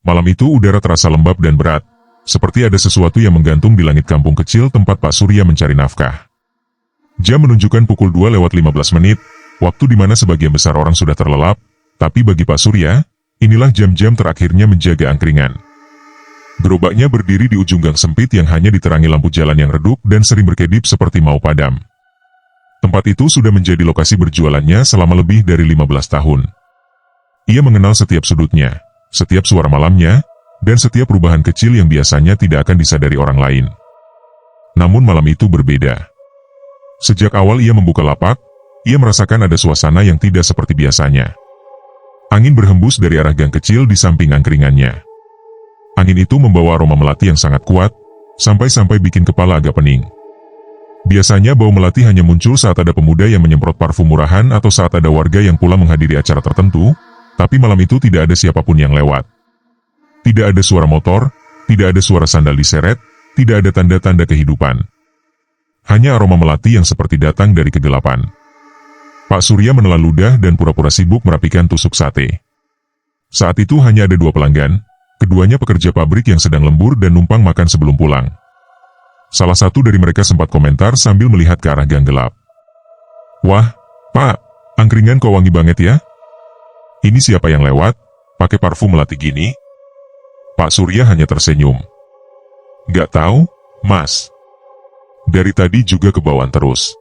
Malam itu udara terasa lembab dan berat, seperti ada sesuatu yang menggantung di langit kampung kecil tempat Pak Surya mencari nafkah. Jam menunjukkan pukul 2:15, waktu di mana sebagian besar orang sudah terlelap, tapi bagi Pak Surya, inilah jam-jam terakhirnya menjaga angkringan. Gerobaknya berdiri di ujung gang sempit yang hanya diterangi lampu jalan yang redup dan sering berkedip seperti mau padam. Tempat itu sudah menjadi lokasi berjualannya selama lebih dari 15 tahun. Ia mengenal setiap sudutnya, setiap suara malamnya, dan setiap perubahan kecil yang biasanya tidak akan disadari orang lain. Namun malam itu berbeda. Sejak awal ia membuka lapak, ia merasakan ada suasana yang tidak seperti biasanya. Angin berhembus dari arah gang kecil di samping angkringannya. Angin itu membawa aroma melati yang sangat kuat, sampai-sampai bikin kepala agak pening. Biasanya bau melati hanya muncul saat ada pemuda yang menyemprot parfum murahan atau saat ada warga yang pulang menghadiri acara tertentu, tapi malam itu tidak ada siapapun yang lewat. Tidak ada suara motor, tidak ada suara sandal diseret, tidak ada tanda-tanda kehidupan. Hanya aroma melati yang seperti datang dari kegelapan. Pak Surya menelan ludah dan pura-pura sibuk merapikan tusuk sate. Saat itu hanya ada 2 pelanggan. Keduanya pekerja pabrik yang sedang lembur dan numpang makan sebelum pulang. Salah satu dari mereka sempat komentar sambil melihat ke arah gang gelap. "Wah, Pak, angkringan kok wangi banget ya? Ini siapa yang lewat, pakai parfum melati gini?" Pak Surya hanya tersenyum. "Gak tahu, Mas. Dari tadi juga kebawaan terus."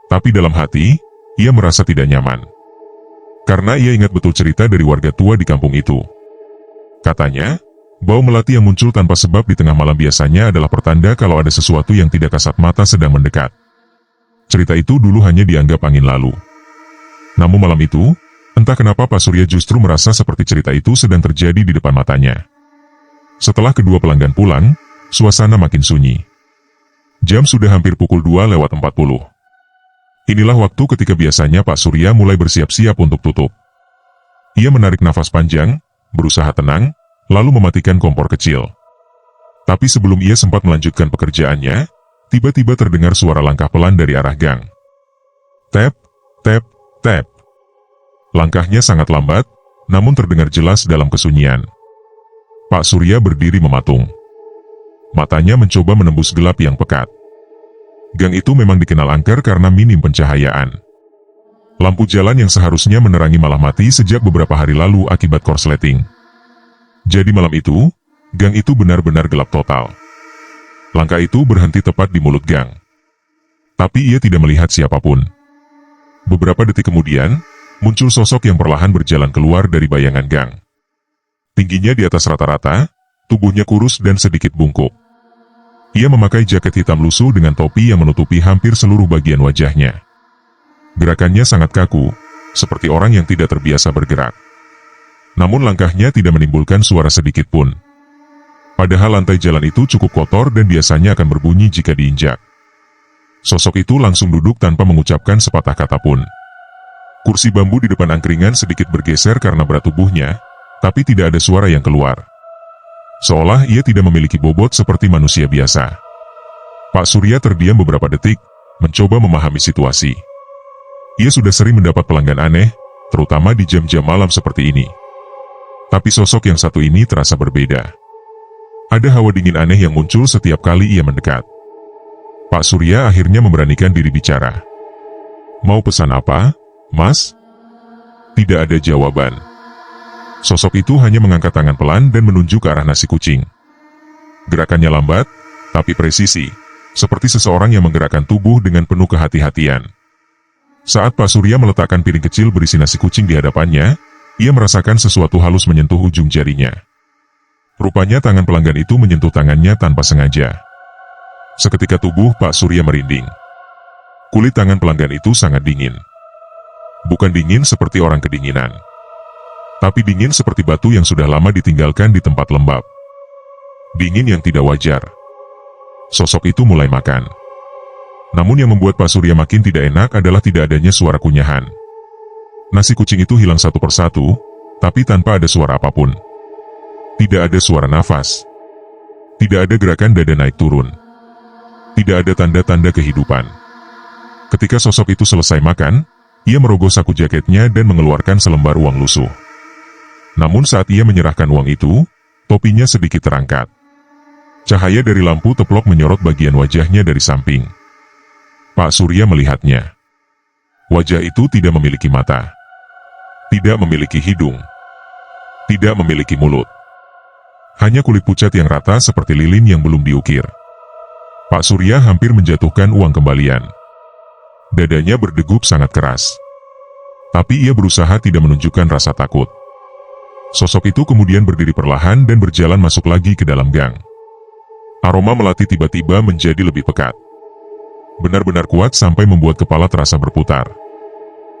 Tapi dalam hati, ia merasa tidak nyaman. Karena ia ingat betul cerita dari warga tua di kampung itu. Katanya, bau melati yang muncul tanpa sebab di tengah malam biasanya adalah pertanda kalau ada sesuatu yang tidak kasat mata sedang mendekat. Cerita itu dulu hanya dianggap angin lalu. Namun malam itu, entah kenapa Pak Surya justru merasa seperti cerita itu sedang terjadi di depan matanya. Setelah kedua pelanggan pulang, suasana makin sunyi. Jam sudah hampir pukul 2:40. Inilah waktu ketika biasanya Pak Surya mulai bersiap-siap untuk tutup. Ia menarik nafas panjang, berusaha tenang, lalu mematikan kompor kecil. Tapi sebelum ia sempat melanjutkan pekerjaannya, tiba-tiba terdengar suara langkah pelan dari arah gang. Tap, tap, tap. Langkahnya sangat lambat, namun terdengar jelas dalam kesunyian. Pak Surya berdiri mematung. Matanya mencoba menembus gelap yang pekat. Gang itu memang dikenal angker karena minim pencahayaan. Lampu jalan yang seharusnya menerangi malah mati sejak beberapa hari lalu akibat korsleting. Jadi malam itu, gang itu benar-benar gelap total. Langkah itu berhenti tepat di mulut gang. Tapi ia tidak melihat siapapun. Beberapa detik kemudian, muncul sosok yang perlahan berjalan keluar dari bayangan gang. Tingginya di atas rata-rata, tubuhnya kurus dan sedikit bungkuk. Ia memakai jaket hitam lusuh dengan topi yang menutupi hampir seluruh bagian wajahnya. Gerakannya sangat kaku, seperti orang yang tidak terbiasa bergerak. Namun langkahnya tidak menimbulkan suara sedikit pun. Padahal lantai jalan itu cukup kotor dan biasanya akan berbunyi jika diinjak. Sosok itu langsung duduk tanpa mengucapkan sepatah kata pun. Kursi bambu di depan angkringan sedikit bergeser karena berat tubuhnya, tapi tidak ada suara yang keluar. Seolah ia tidak memiliki bobot seperti manusia biasa. Pak Surya terdiam beberapa detik, mencoba memahami situasi. Ia sudah sering mendapat pelanggan aneh, terutama di jam-jam malam seperti ini. Tapi sosok yang satu ini terasa berbeda. Ada hawa dingin aneh yang muncul setiap kali ia mendekat. Pak Surya akhirnya memberanikan diri bicara. "Mau pesan apa, Mas?" Tidak ada jawaban. Sosok itu hanya mengangkat tangan pelan dan menunjuk ke arah nasi kucing. Gerakannya lambat, tapi presisi, seperti seseorang yang menggerakkan tubuh dengan penuh kehati-hatian. Saat Pak Surya meletakkan piring kecil berisi nasi kucing di hadapannya, ia merasakan sesuatu halus menyentuh ujung jarinya. Rupanya tangan pelanggan itu menyentuh tangannya tanpa sengaja. Seketika tubuh Pak Surya merinding. Kulit tangan pelanggan itu sangat dingin. Bukan dingin seperti orang kedinginan, tapi dingin seperti batu yang sudah lama ditinggalkan di tempat lembab. Dingin yang tidak wajar. Sosok itu mulai makan. Namun yang membuat Pak Surya makin tidak enak adalah tidak adanya suara kunyahan. Nasi kucing itu hilang satu persatu, tapi tanpa ada suara apapun. Tidak ada suara nafas. Tidak ada gerakan dada naik turun. Tidak ada tanda-tanda kehidupan. Ketika sosok itu selesai makan, ia merogoh saku jaketnya dan mengeluarkan selembar uang lusuh. Namun saat ia menyerahkan uang itu, topinya sedikit terangkat. Cahaya dari lampu teplok menyorot bagian wajahnya dari samping. Pak Surya melihatnya. Wajah itu tidak memiliki mata, tidak memiliki hidung, tidak memiliki mulut. Hanya kulit pucat yang rata seperti lilin yang belum diukir. Pak Surya hampir menjatuhkan uang kembalian. Dadanya berdegup sangat keras. Tapi ia berusaha tidak menunjukkan rasa takut. Sosok itu kemudian berdiri perlahan dan berjalan masuk lagi ke dalam gang. Aroma melati tiba-tiba menjadi lebih pekat. Benar-benar kuat sampai membuat kepala terasa berputar.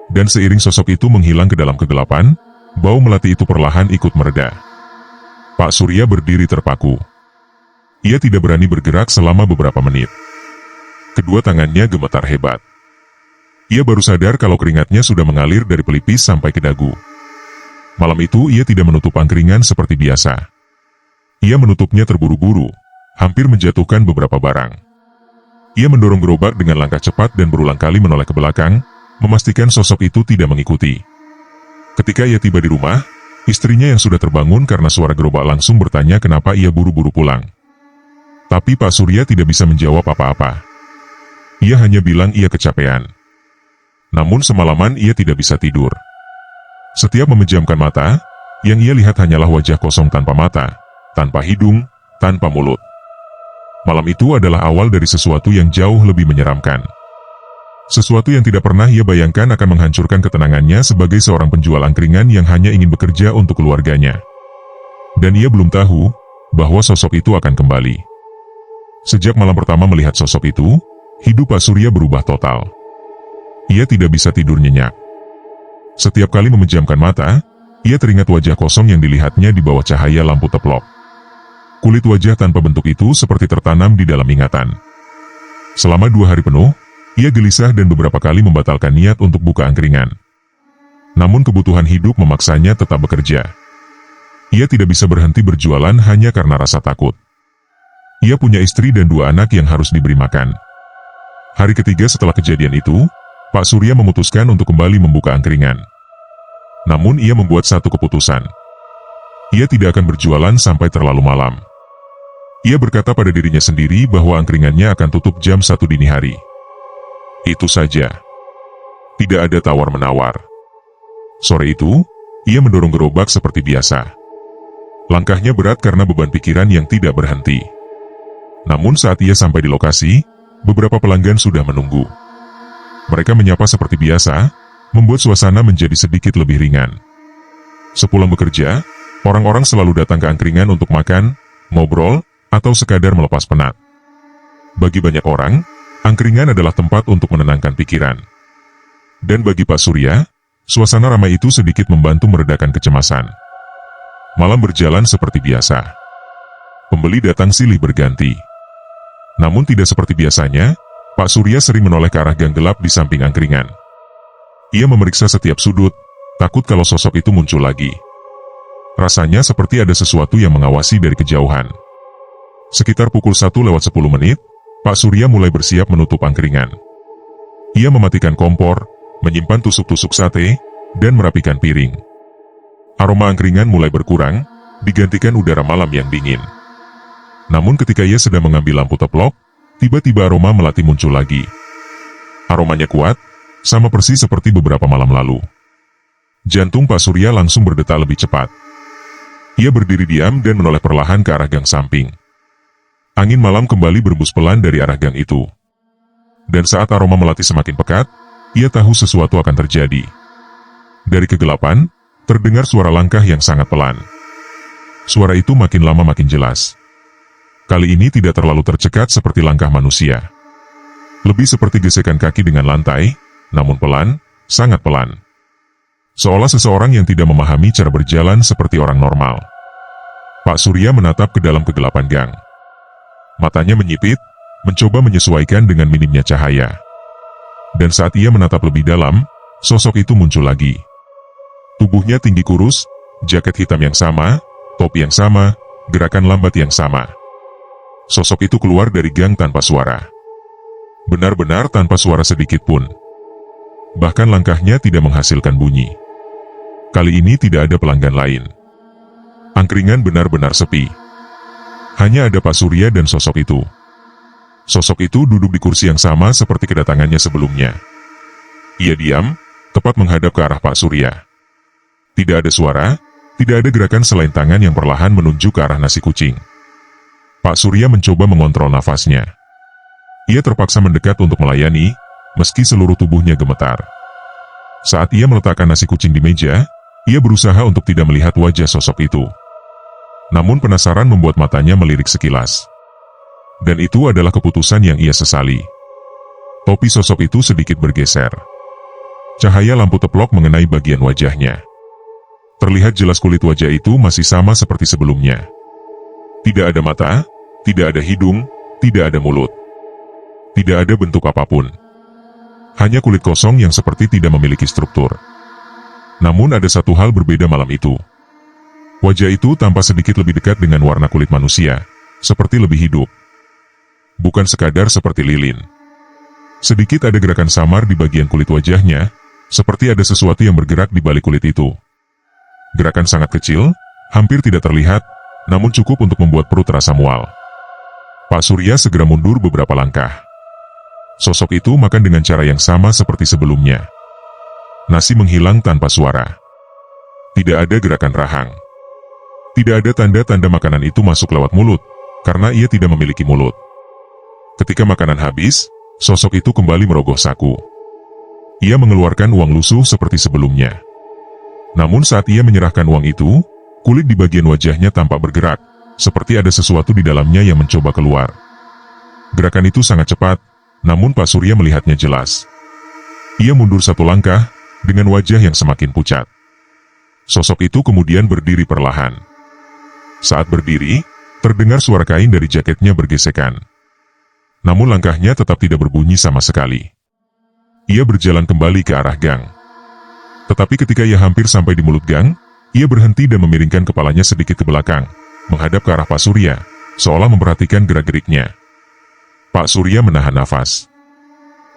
Dan seiring sosok itu menghilang ke dalam kegelapan, bau melati itu perlahan ikut mereda. Pak Surya berdiri terpaku. Ia tidak berani bergerak selama beberapa menit. Kedua tangannya gemetar hebat. Ia baru sadar kalau keringatnya sudah mengalir dari pelipis sampai ke dagu. Malam itu ia tidak menutup angkringan seperti biasa. Ia menutupnya terburu-buru, hampir menjatuhkan beberapa barang. Ia mendorong gerobak dengan langkah cepat dan berulang kali menoleh ke belakang, memastikan sosok itu tidak mengikuti. Ketika ia tiba di rumah, istrinya yang sudah terbangun karena suara gerobak langsung bertanya kenapa ia buru-buru pulang. Tapi Pak Surya tidak bisa menjawab apa-apa. Ia hanya bilang ia kecapean. Namun semalaman ia tidak bisa tidur. Setiap memejamkan mata, yang ia lihat hanyalah wajah kosong tanpa mata, tanpa hidung, tanpa mulut. Malam itu adalah awal dari sesuatu yang jauh lebih menyeramkan. Sesuatu yang tidak pernah ia bayangkan akan menghancurkan ketenangannya sebagai seorang penjual angkringan yang hanya ingin bekerja untuk keluarganya. Dan ia belum tahu bahwa sosok itu akan kembali. Sejak malam pertama melihat sosok itu, hidup Pak Surya berubah total. Ia tidak bisa tidur nyenyak. Setiap kali memejamkan mata, ia teringat wajah kosong yang dilihatnya di bawah cahaya lampu teplok. Kulit wajah tanpa bentuk itu seperti tertanam di dalam ingatan. Selama 2 hari penuh, ia gelisah dan beberapa kali membatalkan niat untuk buka angkringan. Namun kebutuhan hidup memaksanya tetap bekerja. Ia tidak bisa berhenti berjualan hanya karena rasa takut. Ia punya istri dan 2 anak yang harus diberi makan. Hari ketiga setelah kejadian itu, Pak Surya memutuskan untuk kembali membuka angkringan. Namun ia membuat satu keputusan. Ia tidak akan berjualan sampai terlalu malam. Ia berkata pada dirinya sendiri bahwa angkringannya akan tutup jam 1 dini hari. Itu saja. Tidak ada tawar-menawar. Sore itu, ia mendorong gerobak seperti biasa. Langkahnya berat karena beban pikiran yang tidak berhenti. Namun saat ia sampai di lokasi, beberapa pelanggan sudah menunggu. Mereka menyapa seperti biasa, membuat suasana menjadi sedikit lebih ringan. Sepulang bekerja, orang-orang selalu datang ke angkringan untuk makan, ngobrol, atau sekadar melepas penat. Bagi banyak orang, angkringan adalah tempat untuk menenangkan pikiran. Dan bagi Pak Surya, suasana ramai itu sedikit membantu meredakan kecemasan. Malam berjalan seperti biasa. Pembeli datang silih berganti. Namun tidak seperti biasanya, Pak Surya sering menoleh ke arah gang gelap di samping angkringan. Ia memeriksa setiap sudut, takut kalau sosok itu muncul lagi. Rasanya seperti ada sesuatu yang mengawasi dari kejauhan. Sekitar pukul 1:10, Pak Surya mulai bersiap menutup angkringan. Ia mematikan kompor, menyimpan tusuk-tusuk sate, dan merapikan piring. Aroma angkringan mulai berkurang, digantikan udara malam yang dingin. Namun ketika ia sedang mengambil lampu teplok, tiba-tiba aroma melati muncul lagi. Aromanya kuat, sama persis seperti beberapa malam lalu. Jantung Pak Surya langsung berdetak lebih cepat. Ia berdiri diam dan menoleh perlahan ke arah gang samping. Angin malam kembali berembus pelan dari arah gang itu. Dan saat aroma melati semakin pekat, ia tahu sesuatu akan terjadi. Dari kegelapan, terdengar suara langkah yang sangat pelan. Suara itu makin lama makin jelas. Kali ini tidak terlalu tercekat seperti langkah manusia. Lebih seperti gesekan kaki dengan lantai, namun pelan, sangat pelan. Seolah seseorang yang tidak memahami cara berjalan seperti orang normal. Pak Surya menatap ke dalam kegelapan gang. Matanya menyipit, mencoba menyesuaikan dengan minimnya cahaya. Dan saat ia menatap lebih dalam, sosok itu muncul lagi. Tubuhnya tinggi kurus, jaket hitam yang sama, topi yang sama, gerakan lambat yang sama. Sosok itu keluar dari gang tanpa suara. Benar-benar tanpa suara sedikit pun. Bahkan langkahnya tidak menghasilkan bunyi. Kali ini tidak ada pelanggan lain. Angkringan benar-benar sepi. Hanya ada Pak Surya dan sosok itu. Sosok itu duduk di kursi yang sama seperti kedatangannya sebelumnya. Ia diam, tepat menghadap ke arah Pak Surya. Tidak ada suara, tidak ada gerakan selain tangan yang perlahan menunjuk ke arah nasi kucing. Pak Surya mencoba mengontrol nafasnya. Ia terpaksa mendekat untuk melayani, meski seluruh tubuhnya gemetar. Saat ia meletakkan nasi kucing di meja, ia berusaha untuk tidak melihat wajah sosok itu. Namun penasaran membuat matanya melirik sekilas. Dan itu adalah keputusan yang ia sesali. Topi sosok itu sedikit bergeser. Cahaya lampu teplok mengenai bagian wajahnya. Terlihat jelas kulit wajah itu masih sama seperti sebelumnya. Tidak ada mata, tidak ada hidung, tidak ada mulut. Tidak ada bentuk apapun. Hanya kulit kosong yang seperti tidak memiliki struktur. Namun ada satu hal berbeda malam itu. Wajah itu tampak sedikit lebih dekat dengan warna kulit manusia, seperti lebih hidup. Bukan sekadar seperti lilin. Sedikit ada gerakan samar di bagian kulit wajahnya, seperti ada sesuatu yang bergerak di balik kulit itu. Gerakan sangat kecil, hampir tidak terlihat, namun cukup untuk membuat perut terasa mual. Pak Surya segera mundur beberapa langkah. Sosok itu makan dengan cara yang sama seperti sebelumnya. Nasi menghilang tanpa suara. Tidak ada gerakan rahang. Tidak ada tanda-tanda makanan itu masuk lewat mulut, karena ia tidak memiliki mulut. Ketika makanan habis, sosok itu kembali merogoh saku. Ia mengeluarkan uang lusuh seperti sebelumnya. Namun saat ia menyerahkan uang itu, kulit di bagian wajahnya tampak bergerak, seperti ada sesuatu di dalamnya yang mencoba keluar. Gerakan itu sangat cepat, namun Pak Surya melihatnya jelas. Ia mundur satu langkah, dengan wajah yang semakin pucat. Sosok itu kemudian berdiri perlahan. Saat berdiri, terdengar suara kain dari jaketnya bergesekan. Namun langkahnya tetap tidak berbunyi sama sekali. Ia berjalan kembali ke arah gang. Tetapi ketika ia hampir sampai di mulut gang, ia berhenti dan memiringkan kepalanya sedikit ke belakang, menghadap ke arah Pak Surya, seolah memperhatikan gerak-geriknya. Pak Surya menahan nafas.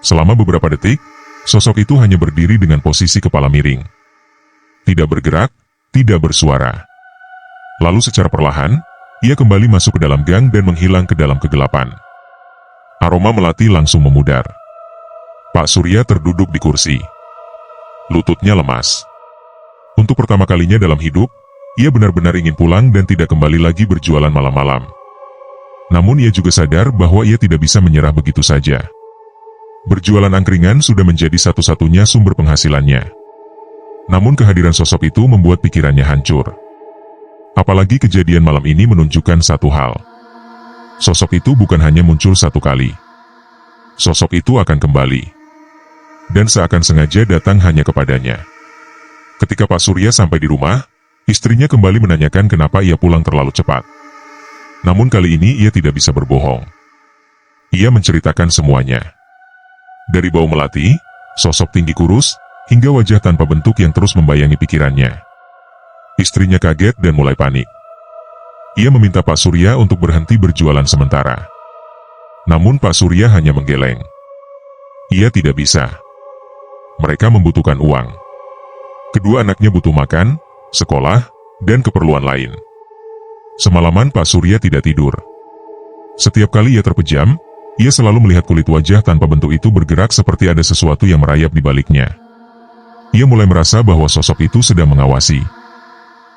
Selama beberapa detik, sosok itu hanya berdiri dengan posisi kepala miring. Tidak bergerak, tidak bersuara. Lalu secara perlahan, ia kembali masuk ke dalam gang dan menghilang ke dalam kegelapan. Aroma melati langsung memudar. Pak Surya terduduk di kursi. Lututnya lemas. Untuk pertama kalinya dalam hidup, ia benar-benar ingin pulang dan tidak kembali lagi berjualan malam-malam. Namun ia juga sadar bahwa ia tidak bisa menyerah begitu saja. Berjualan angkringan sudah menjadi satu-satunya sumber penghasilannya. Namun kehadiran sosok itu membuat pikirannya hancur. Apalagi kejadian malam ini menunjukkan satu hal. Sosok itu bukan hanya muncul satu kali. Sosok itu akan kembali. Dan seakan sengaja datang hanya kepadanya. Ketika Pak Surya sampai di rumah, istrinya kembali menanyakan kenapa ia pulang terlalu cepat. Namun kali ini ia tidak bisa berbohong. Ia menceritakan semuanya. Dari bau melati, sosok tinggi kurus, hingga wajah tanpa bentuk yang terus membayangi pikirannya. Istrinya kaget dan mulai panik. Ia meminta Pak Surya untuk berhenti berjualan sementara. Namun Pak Surya hanya menggeleng. Ia tidak bisa. Mereka membutuhkan uang. Kedua anaknya butuh makan, sekolah, dan keperluan lain. Semalaman Pak Surya tidak tidur. Setiap kali ia terpejam, ia selalu melihat kulit wajah tanpa bentuk itu bergerak seperti ada sesuatu yang merayap di baliknya. Ia mulai merasa bahwa sosok itu sedang mengawasi.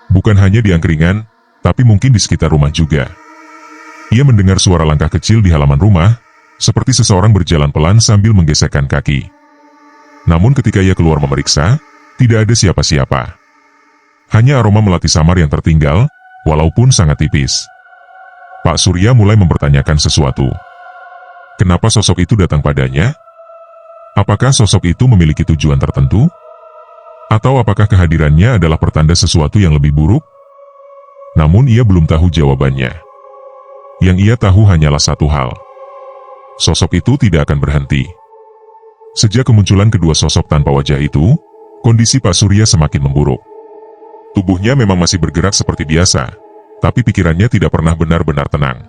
Bukan hanya di angkringan, tapi mungkin di sekitar rumah juga. Ia mendengar suara langkah kecil di halaman rumah, seperti seseorang berjalan pelan sambil menggesekkan kaki. Namun ketika ia keluar memeriksa, tidak ada siapa-siapa. Hanya aroma melati samar yang tertinggal, walaupun sangat tipis. Pak Surya mulai mempertanyakan sesuatu. Kenapa sosok itu datang padanya? Apakah sosok itu memiliki tujuan tertentu? Atau apakah kehadirannya adalah pertanda sesuatu yang lebih buruk? Namun ia belum tahu jawabannya. Yang ia tahu hanyalah satu hal. Sosok itu tidak akan berhenti. Sejak kemunculan kedua sosok tanpa wajah itu, kondisi Pak Surya semakin memburuk. Tubuhnya memang masih bergerak seperti biasa, tapi pikirannya tidak pernah benar-benar tenang.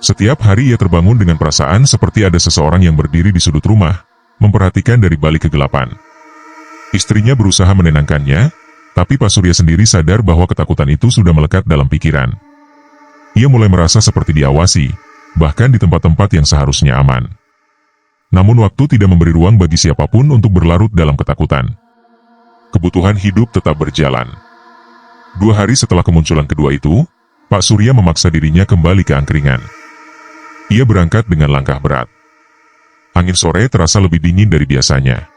Setiap hari ia terbangun dengan perasaan seperti ada seseorang yang berdiri di sudut rumah, memperhatikan dari balik kegelapan. Istrinya berusaha menenangkannya, Tapi Pak Surya sendiri sadar bahwa ketakutan itu sudah melekat dalam pikiran. Ia mulai merasa seperti diawasi, bahkan di tempat-tempat yang seharusnya aman. Namun waktu tidak memberi ruang bagi siapapun untuk berlarut dalam ketakutan. Kebutuhan hidup tetap berjalan. 2 hari setelah kemunculan kedua itu, Pak Surya memaksa dirinya kembali ke angkringan. Ia berangkat dengan langkah berat. Angin sore terasa lebih dingin dari biasanya.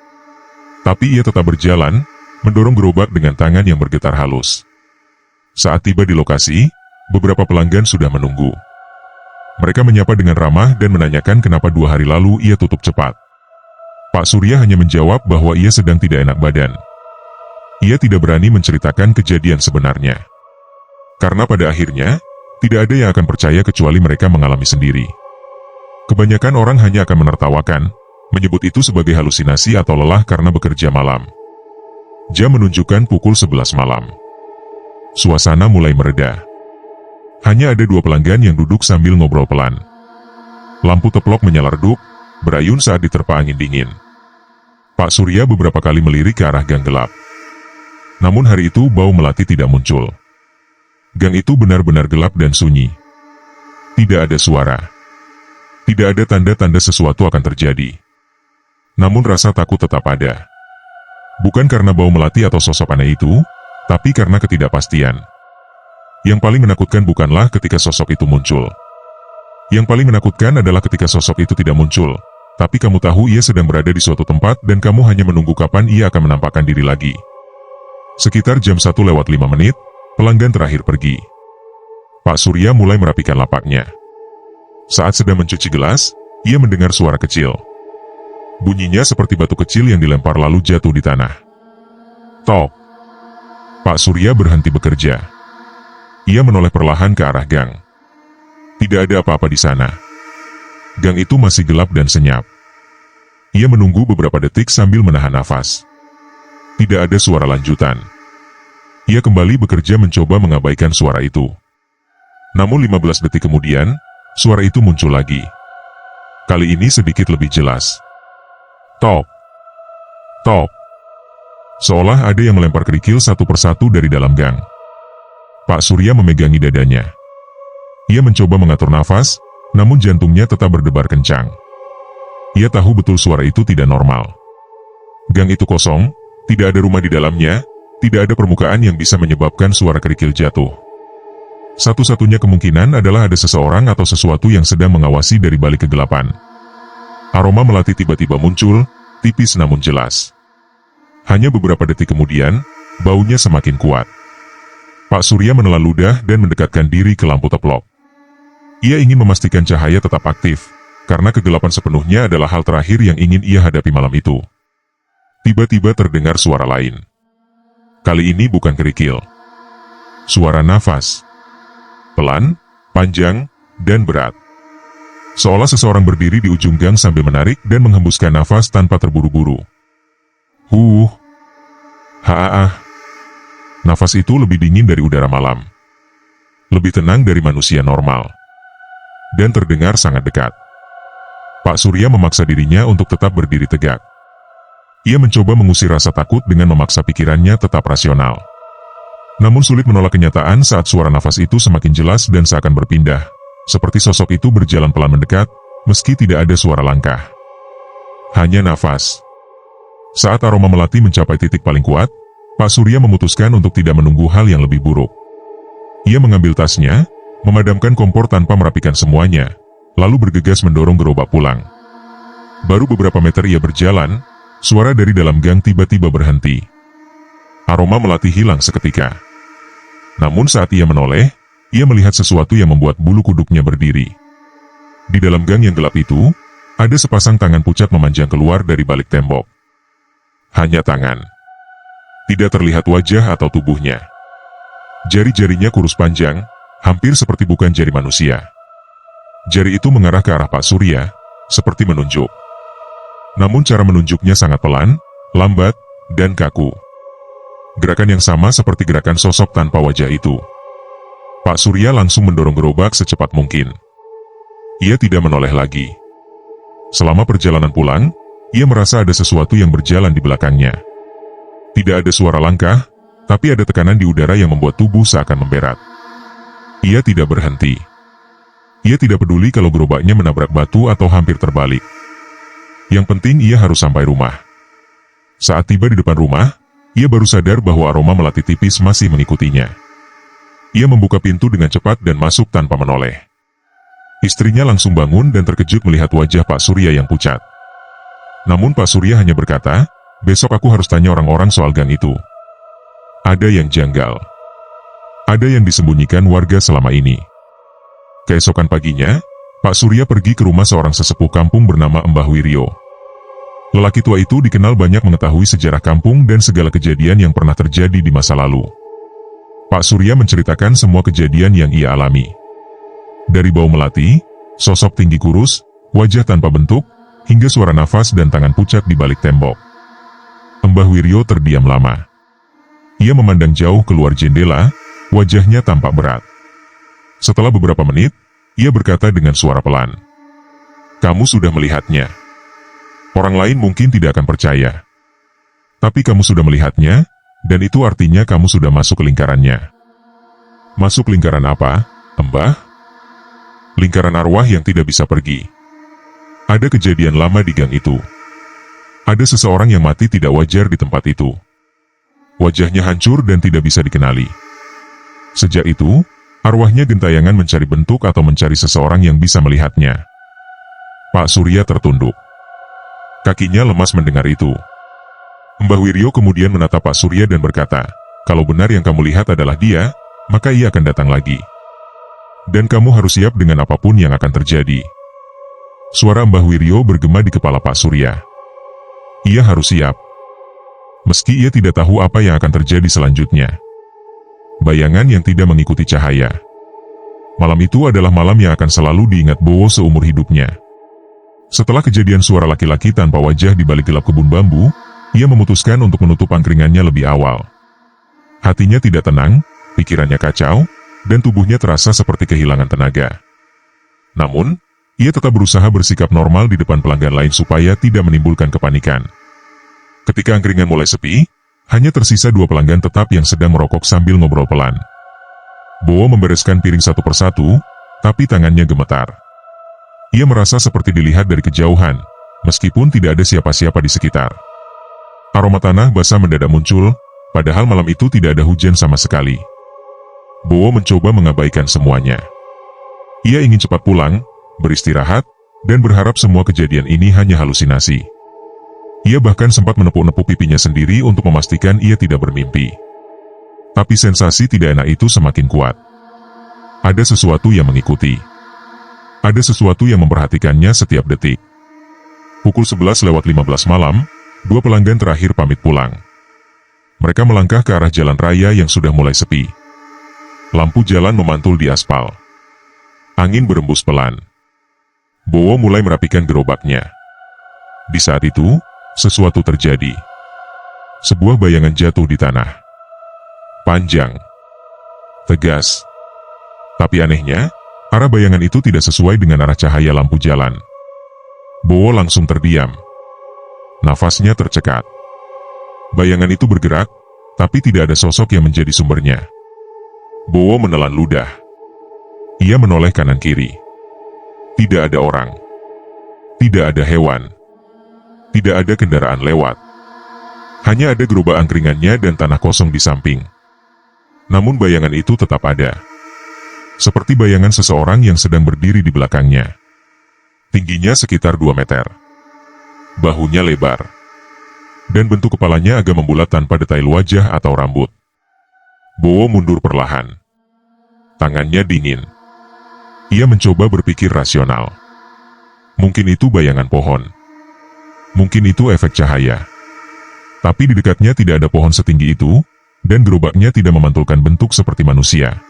Tapi ia tetap berjalan, mendorong gerobak dengan tangan yang bergetar halus. Saat tiba di lokasi, beberapa pelanggan sudah menunggu. Mereka menyapa dengan ramah dan menanyakan kenapa 2 hari lalu ia tutup cepat. Pak Surya hanya menjawab bahwa ia sedang tidak enak badan. Ia tidak berani menceritakan kejadian sebenarnya. Karena pada akhirnya, tidak ada yang akan percaya kecuali mereka mengalami sendiri. Kebanyakan orang hanya akan menertawakan, menyebut itu sebagai halusinasi atau lelah karena bekerja malam. Jam menunjukkan pukul 11 malam. Suasana mulai mereda. Hanya ada 2 pelanggan yang duduk sambil ngobrol pelan. Lampu teplok menyala redup, berayun saat diterpa angin dingin. Pak Surya beberapa kali melirik ke arah gang gelap. Namun hari itu bau melati tidak muncul. Gang itu benar-benar gelap dan sunyi. Tidak ada suara. Tidak ada tanda-tanda sesuatu akan terjadi. Namun rasa takut tetap ada. Bukan karena bau melati atau sosok aneh itu, tapi karena ketidakpastian. Yang paling menakutkan bukanlah ketika sosok itu muncul. Yang paling menakutkan adalah ketika sosok itu tidak muncul, tapi kamu tahu ia sedang berada di suatu tempat dan kamu hanya menunggu kapan ia akan menampakkan diri lagi. Sekitar jam 1:05, pelanggan terakhir pergi. Pak Surya mulai merapikan lapaknya. Saat sedang mencuci gelas, ia mendengar suara kecil. Bunyinya seperti batu kecil yang dilempar lalu jatuh di tanah. Tok. Pak Surya berhenti bekerja. Ia menoleh perlahan ke arah gang. Tidak ada apa-apa di sana. Gang itu masih gelap dan senyap. Ia menunggu beberapa detik sambil menahan nafas. Tidak ada suara lanjutan. Ia kembali bekerja mencoba mengabaikan suara itu. Namun 15 detik kemudian, suara itu muncul lagi. Kali ini sedikit lebih jelas. Tok. Tok. Seolah ada yang melempar kerikil satu persatu dari dalam gang. Pak Surya memegangi dadanya. Ia mencoba mengatur nafas, namun jantungnya tetap berdebar kencang. Ia tahu betul suara itu tidak normal. Gang itu kosong, tidak ada rumah di dalamnya, tidak ada permukaan yang bisa menyebabkan suara kerikil jatuh. Satu-satunya kemungkinan adalah ada seseorang atau sesuatu yang sedang mengawasi dari balik kegelapan. Aroma melati tiba-tiba muncul, tipis namun jelas. Hanya beberapa detik kemudian, baunya semakin kuat. Pak Surya menelan ludah dan mendekatkan diri ke lampu teplok. Ia ingin memastikan cahaya tetap aktif, karena kegelapan sepenuhnya adalah hal terakhir yang ingin ia hadapi malam itu. Tiba-tiba terdengar suara lain. Kali ini bukan kerikil. Suara nafas. Pelan, panjang, dan berat. Seolah seseorang berdiri di ujung gang sambil menarik dan menghembuskan nafas tanpa terburu-buru. Haaah. Nafas itu lebih dingin dari udara malam. Lebih tenang dari manusia normal. Dan terdengar sangat dekat. Pak Surya memaksa dirinya untuk tetap berdiri tegak. Ia mencoba mengusir rasa takut dengan memaksa pikirannya tetap rasional. Namun sulit menolak kenyataan saat suara nafas itu semakin jelas dan seakan berpindah. Seperti sosok itu berjalan pelan mendekat, meski tidak ada suara langkah. Hanya nafas. Saat aroma melati mencapai titik paling kuat, Pak Surya memutuskan untuk tidak menunggu hal yang lebih buruk. Ia mengambil tasnya, memadamkan kompor tanpa merapikan semuanya, lalu bergegas mendorong gerobak pulang. Baru beberapa meter ia berjalan, suara dari dalam gang tiba-tiba berhenti. Aroma melati hilang seketika. Namun saat ia menoleh, ia melihat sesuatu yang membuat bulu kuduknya berdiri. Di dalam gang yang gelap itu, ada sepasang tangan pucat memanjang keluar dari balik tembok. Hanya tangan. Tidak terlihat wajah atau tubuhnya. Jari-jarinya kurus panjang, hampir seperti bukan jari manusia. Jari itu mengarah ke arah Pak Surya, seperti menunjuk. Namun cara menunjuknya sangat pelan, lambat, dan kaku. Gerakan yang sama seperti gerakan sosok tanpa wajah itu. Pak Surya langsung mendorong gerobak secepat mungkin. Ia tidak menoleh lagi. Selama perjalanan pulang, ia merasa ada sesuatu yang berjalan di belakangnya. Tidak ada suara langkah, Tapi ada tekanan di udara yang membuat tubuh seakan memberat. Ia tidak berhenti. Ia tidak peduli kalau gerobaknya menabrak batu atau hampir terbalik. Yang penting ia harus sampai rumah. Saat tiba di depan rumah, ia baru sadar bahwa aroma melati tipis masih mengikutinya. Ia membuka pintu dengan cepat dan masuk tanpa menoleh. Istrinya langsung bangun dan terkejut melihat wajah Pak Surya yang pucat. Namun Pak Surya hanya berkata, "Besok aku harus tanya orang-orang soal gang itu. Ada yang janggal. Ada yang disembunyikan warga selama ini." Keesokan paginya, Pak Surya pergi ke rumah seorang sesepuh kampung bernama Mbah Wiryo. Lelaki tua itu dikenal banyak mengetahui sejarah kampung dan segala kejadian yang pernah terjadi di masa lalu. Pak Surya menceritakan semua kejadian yang ia alami. Dari bau melati, sosok tinggi kurus, wajah tanpa bentuk, hingga suara nafas dan tangan pucat di balik tembok. Mbah Wiryo terdiam lama. Ia memandang jauh keluar jendela, wajahnya tampak berat. Setelah beberapa menit, ia berkata dengan suara pelan, "Kamu sudah melihatnya. Orang lain mungkin tidak akan percaya. Tapi kamu sudah melihatnya, dan itu artinya kamu sudah masuk ke lingkarannya." "Masuk lingkaran apa, Mbah?" "Lingkaran arwah yang tidak bisa pergi. Ada kejadian lama di gang itu. Ada seseorang yang mati tidak wajar di tempat itu. Wajahnya hancur dan tidak bisa dikenali. Sejak itu, arwahnya gentayangan mencari bentuk atau mencari seseorang yang bisa melihatnya." Pak Surya tertunduk. Kakinya lemas mendengar itu. Mbah Wiryo kemudian menatap Pak Surya dan berkata, "Kalau benar yang kamu lihat adalah dia, maka ia akan datang lagi. Dan kamu harus siap dengan apapun yang akan terjadi." Suara Mbah Wiryo bergema di kepala Pak Surya. Ia harus siap. Meski ia tidak tahu apa yang akan terjadi selanjutnya. Bayangan yang tidak mengikuti cahaya. Malam itu adalah malam yang akan selalu diingat Bowo seumur hidupnya. Setelah kejadian suara laki-laki tanpa wajah di balik gelap kebun bambu, ia memutuskan untuk menutup angkringannya lebih awal. Hatinya tidak tenang, pikirannya kacau, dan tubuhnya terasa seperti kehilangan tenaga. Namun, ia tetap berusaha bersikap normal di depan pelanggan lain supaya tidak menimbulkan kepanikan. Ketika angkringan mulai sepi, hanya tersisa 2 pelanggan tetap yang sedang merokok sambil ngobrol pelan. Bowo membereskan piring satu persatu, tapi tangannya gemetar. Ia merasa seperti dilihat dari kejauhan, meskipun tidak ada siapa-siapa di sekitar. Aroma tanah basah mendadak muncul, padahal malam itu tidak ada hujan sama sekali. Bowo mencoba mengabaikan semuanya. Ia ingin cepat pulang, beristirahat, dan berharap semua kejadian ini hanya halusinasi. Ia bahkan sempat menepuk-nepuk pipinya sendiri untuk memastikan ia tidak bermimpi. Tapi sensasi tidak enak itu semakin kuat. Ada sesuatu yang mengikuti. Ada sesuatu yang memperhatikannya setiap detik. Pukul 11:15 malam, 2 pelanggan terakhir pamit pulang. Mereka melangkah ke arah jalan raya yang sudah mulai sepi. Lampu jalan memantul di aspal. Angin berembus pelan. Bowo mulai merapikan gerobaknya. Di saat itu, sesuatu terjadi. Sebuah bayangan jatuh di tanah. Panjang. Tegas. Tapi anehnya, arah bayangan itu tidak sesuai dengan arah cahaya lampu jalan. Bowo langsung terdiam. Nafasnya tercekat. Bayangan itu bergerak, tapi tidak ada sosok yang menjadi sumbernya. Bowo menelan ludah. Ia menoleh kanan-kiri. Tidak ada orang. Tidak ada hewan. Tidak ada kendaraan lewat. Hanya ada gerobak angkringannya dan tanah kosong di samping. Namun bayangan itu tetap ada. Seperti bayangan seseorang yang sedang berdiri di belakangnya. Tingginya sekitar 2 meter. Bahunya lebar. Dan bentuk kepalanya agak membulat tanpa detail wajah atau rambut. Bowo mundur perlahan. Tangannya dingin. Ia mencoba berpikir rasional. Mungkin itu bayangan pohon. Mungkin itu efek cahaya. Tapi di dekatnya tidak ada pohon setinggi itu, dan gerobaknya tidak memantulkan bentuk seperti manusia.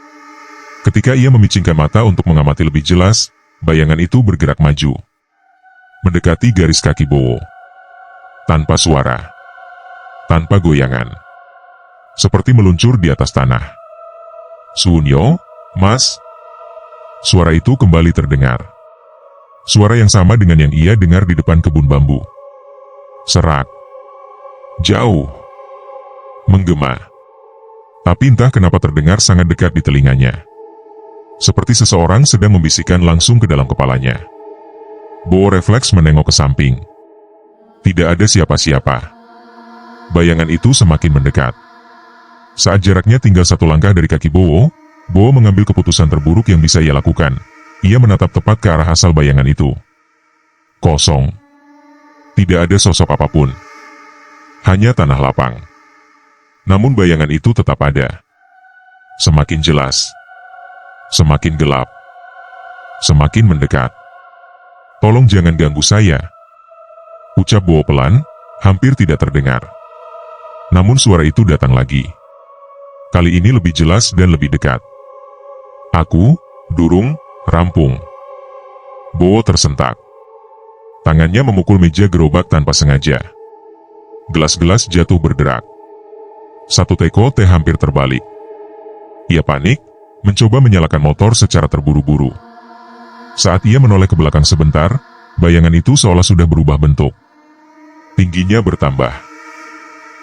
Ketika ia memicingkan mata untuk mengamati lebih jelas, bayangan itu bergerak maju. Mendekati garis kaki Bowo. Tanpa suara. Tanpa goyangan. Seperti meluncur di atas tanah. "Sunyo, Mas?" Suara itu kembali terdengar. Suara yang sama dengan yang ia dengar di depan kebun bambu. Serak. Jauh. Menggema. Tapi entah kenapa terdengar sangat dekat di telinganya. Seperti seseorang sedang membisikkan langsung ke dalam kepalanya. Bo refleks menengok ke samping. Tidak ada siapa-siapa. Bayangan itu semakin mendekat. Saat jaraknya tinggal 1 langkah dari kaki Bo mengambil keputusan terburuk yang bisa ia lakukan. Ia menatap tepat ke arah asal bayangan itu. Kosong. Tidak ada sosok apapun. Hanya tanah lapang. Namun bayangan itu tetap ada. Semakin jelas. Semakin gelap. Semakin mendekat. "Tolong jangan ganggu saya," ucap Bo pelan, hampir tidak terdengar. Namun suara itu datang lagi. Kali ini lebih jelas dan lebih dekat. "Aku, Durung, rampung." Bo tersentak. Tangannya memukul meja gerobak tanpa sengaja. Gelas-gelas jatuh berderak. 1 teko teh hampir terbalik. Ia panik, mencoba menyalakan motor secara terburu-buru. Saat ia menoleh ke belakang sebentar, bayangan itu seolah sudah berubah bentuk. Tingginya bertambah.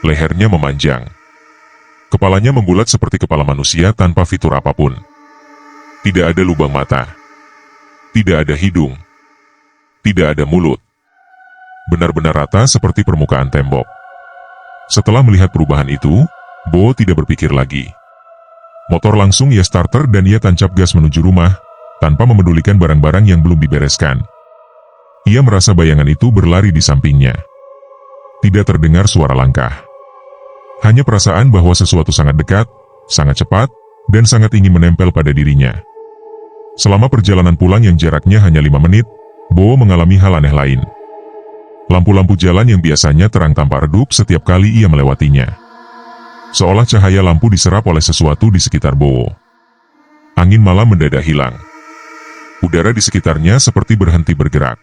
Lehernya memanjang. Kepalanya membulat seperti kepala manusia tanpa fitur apapun. Tidak ada lubang mata. Tidak ada hidung. Tidak ada mulut. Benar-benar rata seperti permukaan tembok. Setelah melihat perubahan itu, Bo tidak berpikir lagi. Motor langsung ia starter dan ia tancap gas menuju rumah, tanpa memedulikan barang-barang yang belum dibereskan. Ia merasa bayangan itu berlari di sampingnya. Tidak terdengar suara langkah. Hanya perasaan bahwa sesuatu sangat dekat, sangat cepat, dan sangat ingin menempel pada dirinya. Selama perjalanan pulang yang jaraknya hanya 5 menit, Bo mengalami hal aneh lain. Lampu-lampu jalan yang biasanya terang tampak redup setiap kali ia melewatinya. Seolah cahaya lampu diserap oleh sesuatu di sekitar Bo. Angin malam mendadak hilang. Udara di sekitarnya seperti berhenti bergerak.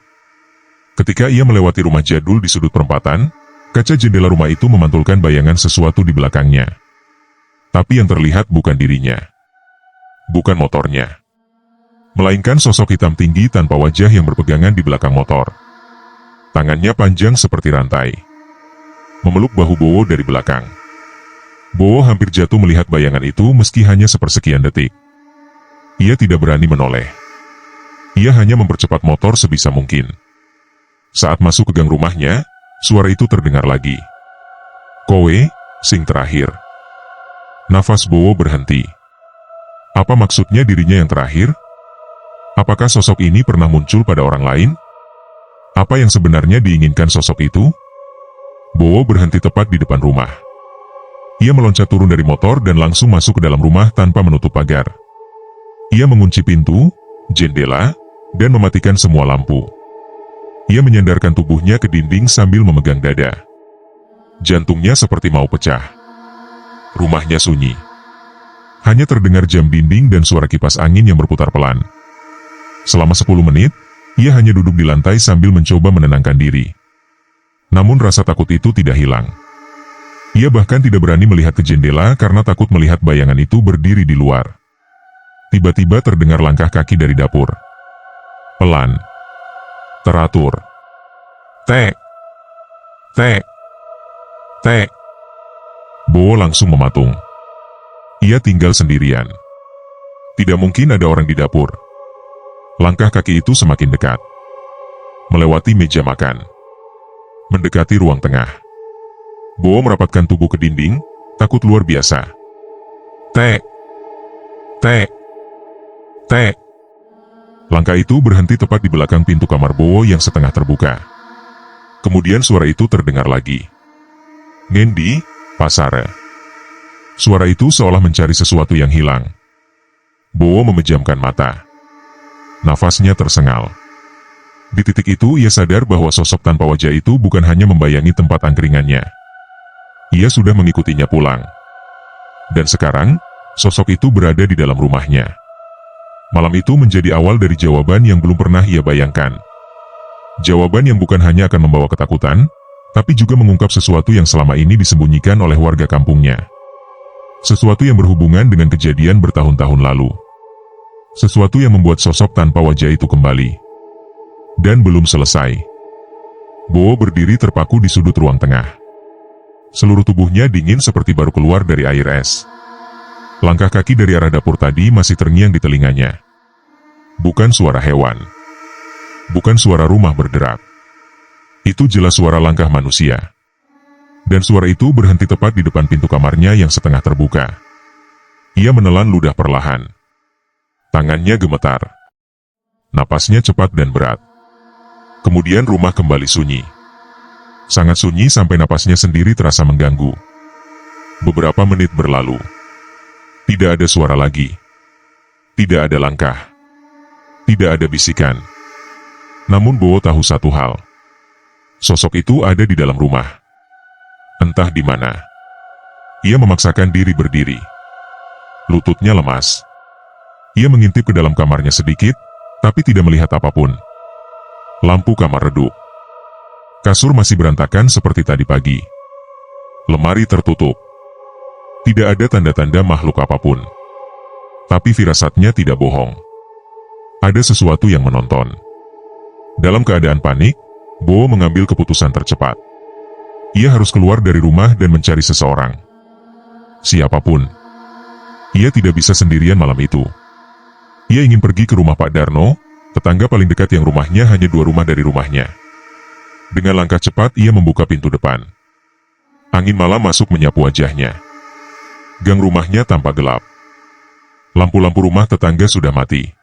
Ketika ia melewati rumah jadul di sudut perempatan, kaca jendela rumah itu memantulkan bayangan sesuatu di belakangnya. Tapi yang terlihat bukan dirinya. Bukan motornya. Melainkan sosok hitam tinggi tanpa wajah yang berpegangan di belakang motor. Tangannya panjang seperti rantai. Memeluk bahu Bo dari belakang. Bo hampir jatuh melihat bayangan itu meski hanya sepersekian detik. Ia tidak berani menoleh. Ia hanya mempercepat motor sebisa mungkin. Saat masuk ke gang rumahnya, suara itu terdengar lagi. "Kowe, sing terakhir." Nafas Bo berhenti. Apa maksudnya dirinya yang terakhir? Apakah sosok ini pernah muncul pada orang lain? Apa yang sebenarnya diinginkan sosok itu? Bo berhenti tepat di depan rumah. Ia meloncat turun dari motor dan langsung masuk ke dalam rumah tanpa menutup pagar. Ia mengunci pintu, jendela, dan mematikan semua lampu. Ia menyandarkan tubuhnya ke dinding sambil memegang dada. Jantungnya seperti mau pecah. Rumahnya sunyi. Hanya terdengar jam dinding dan suara kipas angin yang berputar pelan. Selama 10 menit, ia hanya duduk di lantai sambil mencoba menenangkan diri. Namun rasa takut itu tidak hilang. Ia bahkan tidak berani melihat ke jendela karena takut melihat bayangan itu berdiri di luar. Tiba-tiba terdengar langkah kaki dari dapur. Pelan. Teratur. Tek. Tek. Tek. Bo langsung mematung. Ia tinggal sendirian. Tidak mungkin ada orang di dapur. Langkah kaki itu semakin dekat. Melewati meja makan. Mendekati ruang tengah. Bo merapatkan tubuh ke dinding, takut luar biasa. Tek. Tek. Tek. Langkah itu berhenti tepat di belakang pintu kamar Bo yang setengah terbuka. Kemudian suara itu terdengar lagi. "Ngendi, Pasare?" Suara itu seolah mencari sesuatu yang hilang. Bo memejamkan mata. Nafasnya tersengal. Di titik itu ia sadar bahwa sosok tanpa wajah itu bukan hanya membayangi tempat angkringannya. Ia sudah mengikutinya pulang. Dan sekarang, sosok itu berada di dalam rumahnya. Malam itu menjadi awal dari jawaban yang belum pernah ia bayangkan. Jawaban yang bukan hanya akan membawa ketakutan, tapi juga mengungkap sesuatu yang selama ini disembunyikan oleh warga kampungnya. Sesuatu yang berhubungan dengan kejadian bertahun-tahun lalu. Sesuatu yang membuat sosok tanpa wajah itu kembali. Dan belum selesai. Bo berdiri terpaku di sudut ruang tengah. Seluruh tubuhnya dingin seperti baru keluar dari air es. Langkah kaki dari arah dapur tadi masih terngiang di telinganya. Bukan suara hewan. Bukan suara rumah berderak. Itu jelas suara langkah manusia. Dan suara itu berhenti tepat di depan pintu kamarnya yang setengah terbuka. Ia menelan ludah perlahan. Tangannya gemetar. Napasnya cepat dan berat. Kemudian rumah kembali sunyi. Sangat sunyi sampai napasnya sendiri terasa mengganggu. Beberapa menit berlalu. Tidak ada suara lagi. Tidak ada langkah. Tidak ada bisikan. Namun Bowo tahu satu hal. Sosok itu ada di dalam rumah. Entah di mana. Ia memaksakan diri berdiri. Lututnya lemas. Ia mengintip ke dalam kamarnya sedikit, tapi tidak melihat apapun. Lampu kamar redup. Kasur masih berantakan seperti tadi pagi. Lemari tertutup. Tidak ada tanda-tanda makhluk apapun. Tapi firasatnya tidak bohong. Ada sesuatu yang menonton. Dalam keadaan panik, Bowo mengambil keputusan tercepat. Ia harus keluar dari rumah dan mencari seseorang. Siapapun. Ia tidak bisa sendirian malam itu. Ia ingin pergi ke rumah Pak Darno, tetangga paling dekat yang rumahnya hanya 2 rumah dari rumahnya. Dengan langkah cepat ia membuka pintu depan. Angin malam masuk menyapu wajahnya. Gang rumahnya tampak gelap. Lampu-lampu rumah tetangga sudah mati.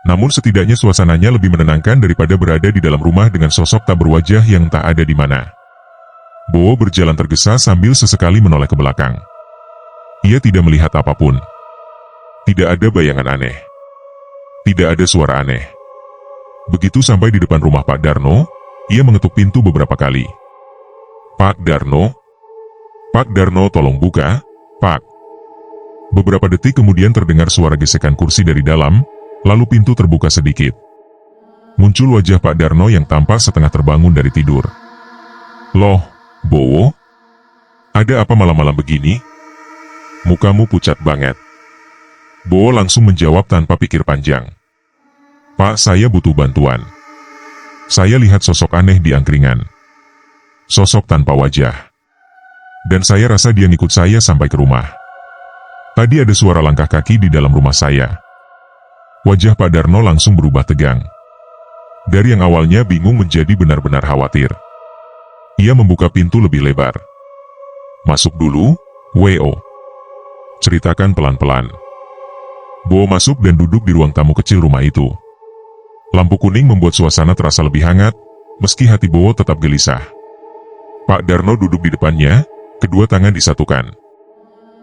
Namun setidaknya suasananya lebih menenangkan daripada berada di dalam rumah dengan sosok tak berwajah yang tak ada di mana. Bowo berjalan tergesa sambil sesekali menoleh ke belakang. Ia tidak melihat apapun. Tidak ada bayangan aneh. Tidak ada suara aneh. Begitu sampai di depan rumah Pak Darno, ia mengetuk pintu beberapa kali. Pak Darno? Pak Darno, tolong buka, Pak. Beberapa detik kemudian terdengar suara gesekan kursi dari dalam, lalu pintu terbuka sedikit. Muncul wajah Pak Darno yang tampak setengah terbangun dari tidur. Loh, Bowo? Ada apa malam-malam begini? Mukamu pucat banget. Bowo langsung menjawab tanpa pikir panjang. Pak, saya butuh bantuan. Saya lihat sosok aneh di angkringan. Sosok tanpa wajah. Dan saya rasa dia ngikut saya sampai ke rumah. Tadi ada suara langkah kaki di dalam rumah saya. Wajah Pak Darno langsung berubah tegang. Dari yang awalnya bingung menjadi benar-benar khawatir. Ia membuka pintu lebih lebar. Masuk dulu, W.O. Ceritakan pelan-pelan. Bowo masuk dan duduk di ruang tamu kecil rumah itu. Lampu kuning membuat suasana terasa lebih hangat, meski hati Bowo tetap gelisah. Pak Darno duduk di depannya, kedua tangan disatukan.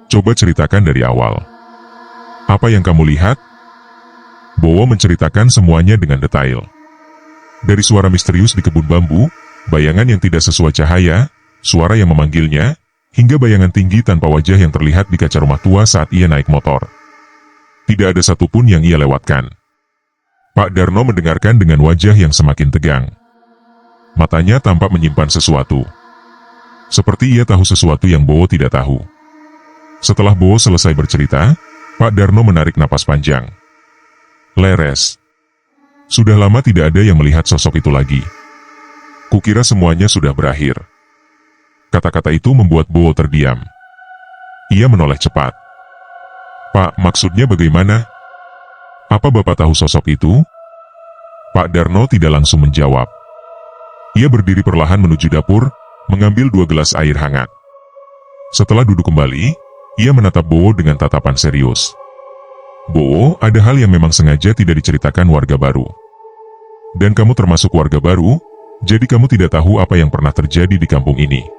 Coba ceritakan dari awal. Apa yang kamu lihat? Bowo menceritakan semuanya dengan detail. Dari suara misterius di kebun bambu, bayangan yang tidak sesuai cahaya, suara yang memanggilnya, hingga bayangan tinggi tanpa wajah yang terlihat di kaca rumah tua saat ia naik motor. Tidak ada satupun yang ia lewatkan. Pak Darno mendengarkan dengan wajah yang semakin tegang. Matanya tampak menyimpan sesuatu. Seperti ia tahu sesuatu yang Bowo tidak tahu. Setelah Bowo selesai bercerita, Pak Darno menarik napas panjang. Leres. Sudah lama tidak ada yang melihat sosok itu lagi. Kukira semuanya sudah berakhir. Kata-kata itu membuat Bowo terdiam. Ia menoleh cepat. Pak, maksudnya bagaimana? Apa Bapak tahu sosok itu? Pak Darno tidak langsung menjawab. Ia berdiri perlahan menuju dapur, mengambil 2 gelas air hangat. Setelah duduk kembali, ia menatap Bowo dengan tatapan serius. Bowo, ada hal yang memang sengaja tidak diceritakan warga baru. Dan kamu termasuk warga baru, jadi kamu tidak tahu apa yang pernah terjadi di kampung ini.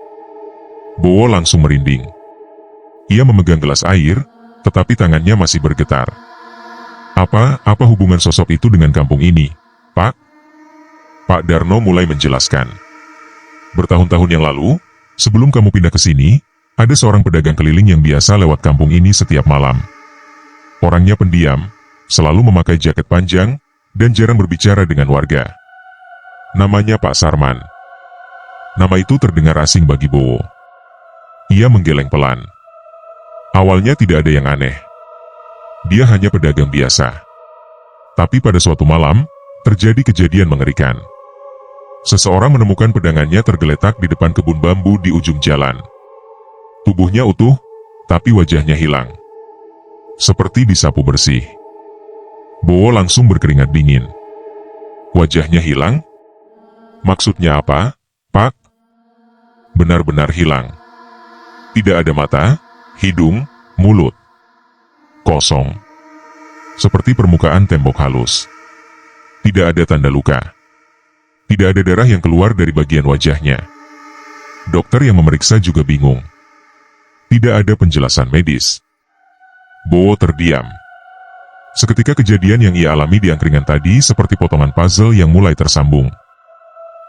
Bowo langsung merinding. Ia memegang gelas air, tetapi tangannya masih bergetar. Apa hubungan sosok itu dengan kampung ini, Pak? Pak Darno mulai menjelaskan. Bertahun-tahun yang lalu, sebelum kamu pindah ke sini, ada seorang pedagang keliling yang biasa lewat kampung ini setiap malam. Orangnya pendiam, selalu memakai jaket panjang, dan jarang berbicara dengan warga. Namanya Pak Sarman. Nama itu terdengar asing bagi Bowo. Ia menggeleng pelan. Awalnya tidak ada yang aneh. Dia hanya pedagang biasa. Tapi pada suatu malam, terjadi kejadian mengerikan. Seseorang menemukan pedangannya tergeletak di depan kebun bambu di ujung jalan. Tubuhnya utuh, tapi wajahnya hilang. seperti disapu bersih. Bowo langsung berkeringat dingin. Wajahnya hilang? Maksudnya apa, Pak? Benar-benar hilang. Tidak ada mata, hidung, mulut. Kosong. Seperti permukaan tembok halus. Tidak ada tanda luka. Tidak ada darah yang keluar dari bagian wajahnya. Dokter yang memeriksa juga bingung. Tidak ada penjelasan medis. Bowo terdiam. Seketika kejadian yang ia alami di angkringan tadi seperti potongan puzzle yang mulai tersambung.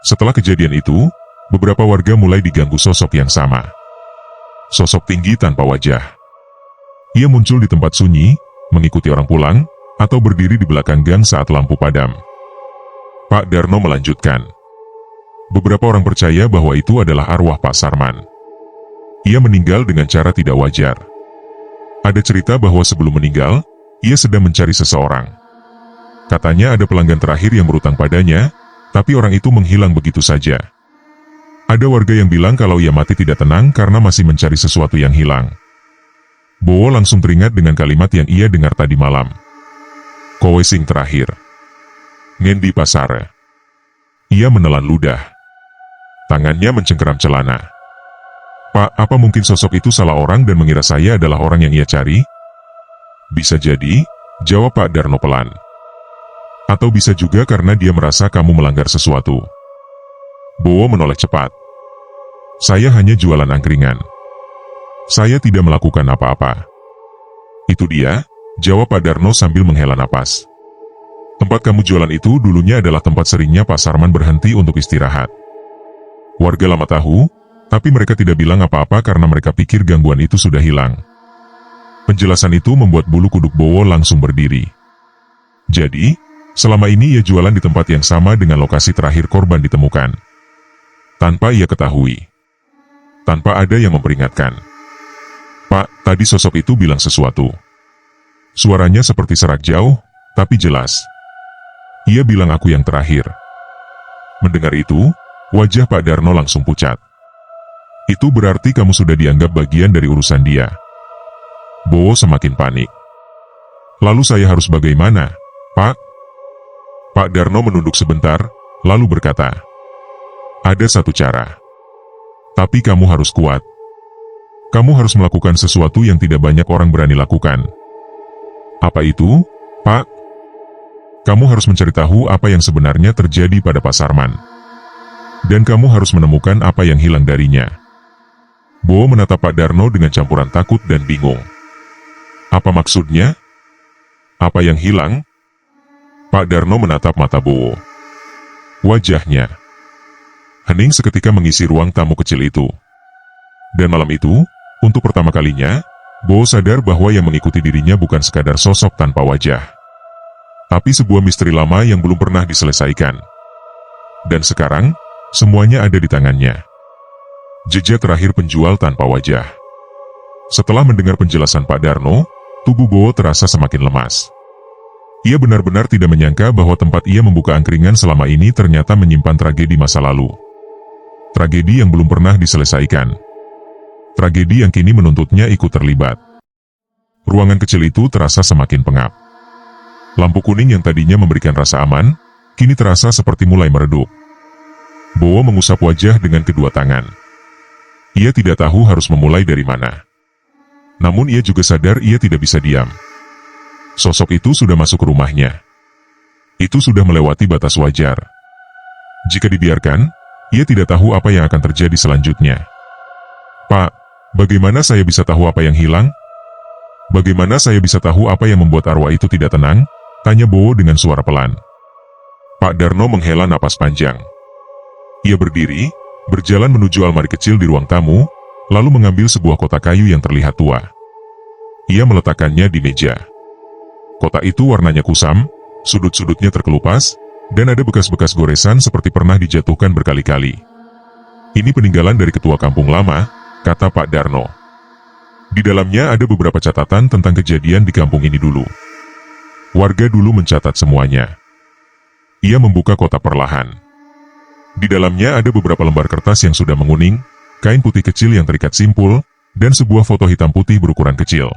Setelah kejadian itu, beberapa warga mulai diganggu sosok yang sama. Sosok tinggi tanpa wajah. Ia muncul di tempat sunyi, mengikuti orang pulang, atau berdiri di belakang gang saat lampu padam. Pak Darno melanjutkan. Beberapa orang percaya bahwa itu adalah arwah Pak Sarman. Ia meninggal dengan cara tidak wajar. Ada cerita bahwa sebelum meninggal, ia sedang mencari seseorang. Katanya ada pelanggan terakhir yang berutang padanya, tapi orang itu menghilang begitu saja. Ada warga yang bilang kalau ia mati tidak tenang karena masih mencari sesuatu yang hilang. Bowo langsung teringat dengan kalimat yang ia dengar tadi malam. Kowe sing terakhir. Ngendi pasare. Ia menelan ludah. Tangannya mencengkeram celana. Pak, apa mungkin sosok itu salah orang dan mengira saya adalah orang yang ia cari? Bisa jadi, jawab Pak Darno pelan. Atau bisa juga karena dia merasa kamu melanggar sesuatu. Bowo menoleh cepat. Saya hanya jualan angkringan. Saya tidak melakukan apa-apa. Itu dia, jawab Pak Darno sambil menghela napas. Tempat kamu jualan itu dulunya adalah tempat seringnya Pak Sarman berhenti untuk istirahat. Warga lama tahu, tapi mereka tidak bilang apa-apa karena mereka pikir gangguan itu sudah hilang. Penjelasan itu membuat bulu kuduk Bowo langsung berdiri. Jadi, selama ini ia jualan di tempat yang sama dengan lokasi terakhir korban ditemukan. Tanpa ia ketahui. Tanpa ada yang memperingatkan. Pak, tadi sosok itu bilang sesuatu. Suaranya seperti serak jauh, tapi jelas. Ia bilang aku yang terakhir. Mendengar itu, wajah Pak Darno langsung pucat. Itu berarti kamu sudah dianggap bagian dari urusan dia. Bowo semakin panik. Lalu saya harus bagaimana, Pak? Pak Darno menunduk sebentar, lalu berkata, ada satu cara. Tapi kamu harus kuat. Kamu harus melakukan sesuatu yang tidak banyak orang berani lakukan. Apa itu, Pak? Kamu harus mencari tahu apa yang sebenarnya terjadi pada Pak Sarman. Dan kamu harus menemukan apa yang hilang darinya. Bowo menatap Pak Darno dengan campuran takut dan bingung. Apa maksudnya? Apa yang hilang? Pak Darno menatap mata Bowo. Wajahnya hening seketika mengisi ruang tamu kecil itu. Dan malam itu, untuk pertama kalinya, Bowo sadar bahwa yang mengikuti dirinya bukan sekadar sosok tanpa wajah. Tapi sebuah misteri lama yang belum pernah diselesaikan. Dan sekarang, semuanya ada di tangannya. Jejak terakhir penjual tanpa wajah. Setelah mendengar penjelasan Pak Darno, tubuh Bowo terasa semakin lemas. Ia benar-benar tidak menyangka bahwa tempat ia membuka angkringan selama ini ternyata menyimpan tragedi masa lalu. Tragedi yang belum pernah diselesaikan. Tragedi yang kini menuntutnya ikut terlibat. Ruangan kecil itu terasa semakin pengap. Lampu kuning yang tadinya memberikan rasa aman, kini terasa seperti mulai meredup. Bowo mengusap wajah dengan kedua tangan. Ia tidak tahu harus memulai dari mana. Namun ia juga sadar ia tidak bisa diam. Sosok itu sudah masuk ke rumahnya. Itu sudah melewati batas wajar. Jika dibiarkan, ia tidak tahu apa yang akan terjadi selanjutnya. Pak, bagaimana saya bisa tahu apa yang hilang? Bagaimana saya bisa tahu apa yang membuat arwah itu tidak tenang? Tanya Bowo dengan suara pelan. Pak Darno menghela napas panjang. Ia berdiri, berjalan menuju almari kecil di ruang tamu, lalu mengambil sebuah kotak kayu yang terlihat tua. Ia meletakkannya di meja. Kotak itu warnanya kusam, sudut-sudutnya terkelupas, dan ada bekas-bekas goresan seperti pernah dijatuhkan berkali-kali. Ini peninggalan dari ketua kampung lama, kata Pak Darno. Di dalamnya ada beberapa catatan tentang kejadian di kampung ini dulu. Warga dulu mencatat semuanya. Ia membuka kotak perlahan. Di dalamnya ada beberapa lembar kertas yang sudah menguning, kain putih kecil yang terikat simpul, dan sebuah foto hitam putih berukuran kecil.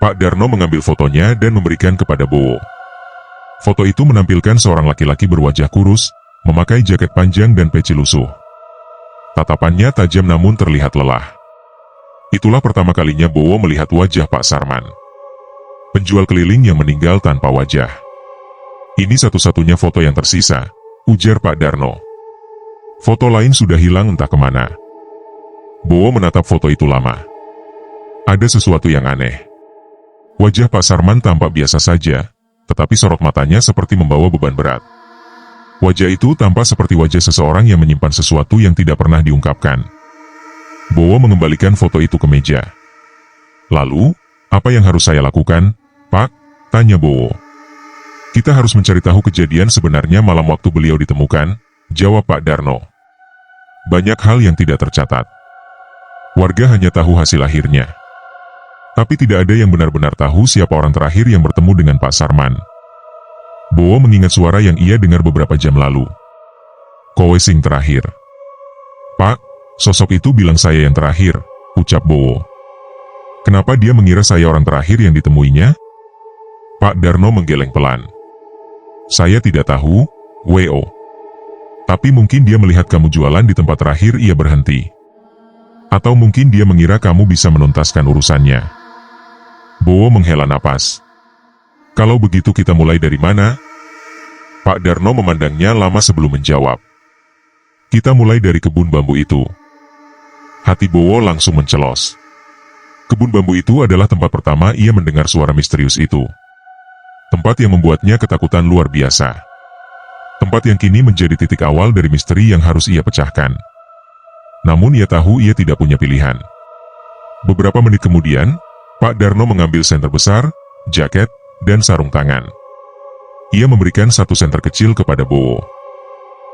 Pak Darno mengambil fotonya dan memberikan kepada Bowo. Foto itu menampilkan seorang laki-laki berwajah kurus, memakai jaket panjang dan peci lusuh. Tatapannya tajam namun terlihat lelah. Itulah pertama kalinya Bowo melihat wajah Pak Sarman. Penjual keliling yang meninggal tanpa wajah. Ini satu-satunya foto yang tersisa, ujar Pak Darno. Foto lain sudah hilang entah kemana. Bowo menatap foto itu lama. Ada sesuatu yang aneh. Wajah Pak Sarman tampak biasa saja, tetapi sorot matanya seperti membawa beban berat. Wajah itu tampak seperti wajah seseorang yang menyimpan sesuatu yang tidak pernah diungkapkan. Bowo mengembalikan foto itu ke meja. Lalu, apa yang harus saya lakukan, Pak? Tanya Bowo. Kita harus mencari tahu kejadian sebenarnya malam waktu beliau ditemukan, jawab Pak Darno. Banyak hal yang tidak tercatat. Warga hanya tahu hasil akhirnya. Tapi tidak ada yang benar-benar tahu siapa orang terakhir yang bertemu dengan Pak Sarman. Bowo mengingat suara yang ia dengar beberapa jam lalu. Kowe sing terakhir. Pak, sosok itu bilang saya yang terakhir, ucap Bowo. Kenapa dia mengira saya orang terakhir yang ditemuinya? Pak Darno menggeleng pelan. Saya tidak tahu, W.O. Tapi mungkin dia melihat kamu jualan di tempat terakhir ia berhenti. Atau mungkin dia mengira kamu bisa menuntaskan urusannya. Bowo menghela napas. Kalau begitu kita mulai dari mana? Pak Darno memandangnya lama sebelum menjawab. Kita mulai dari kebun bambu itu. Hati Bowo langsung mencelos. Kebun bambu itu adalah tempat pertama ia mendengar suara misterius itu. Tempat yang membuatnya ketakutan luar biasa. Tempat yang kini menjadi titik awal dari misteri yang harus ia pecahkan. Namun ia tahu ia tidak punya pilihan. Beberapa menit kemudian, Pak Darno mengambil senter besar, jaket, dan sarung tangan. Ia memberikan satu senter kecil kepada Bowo.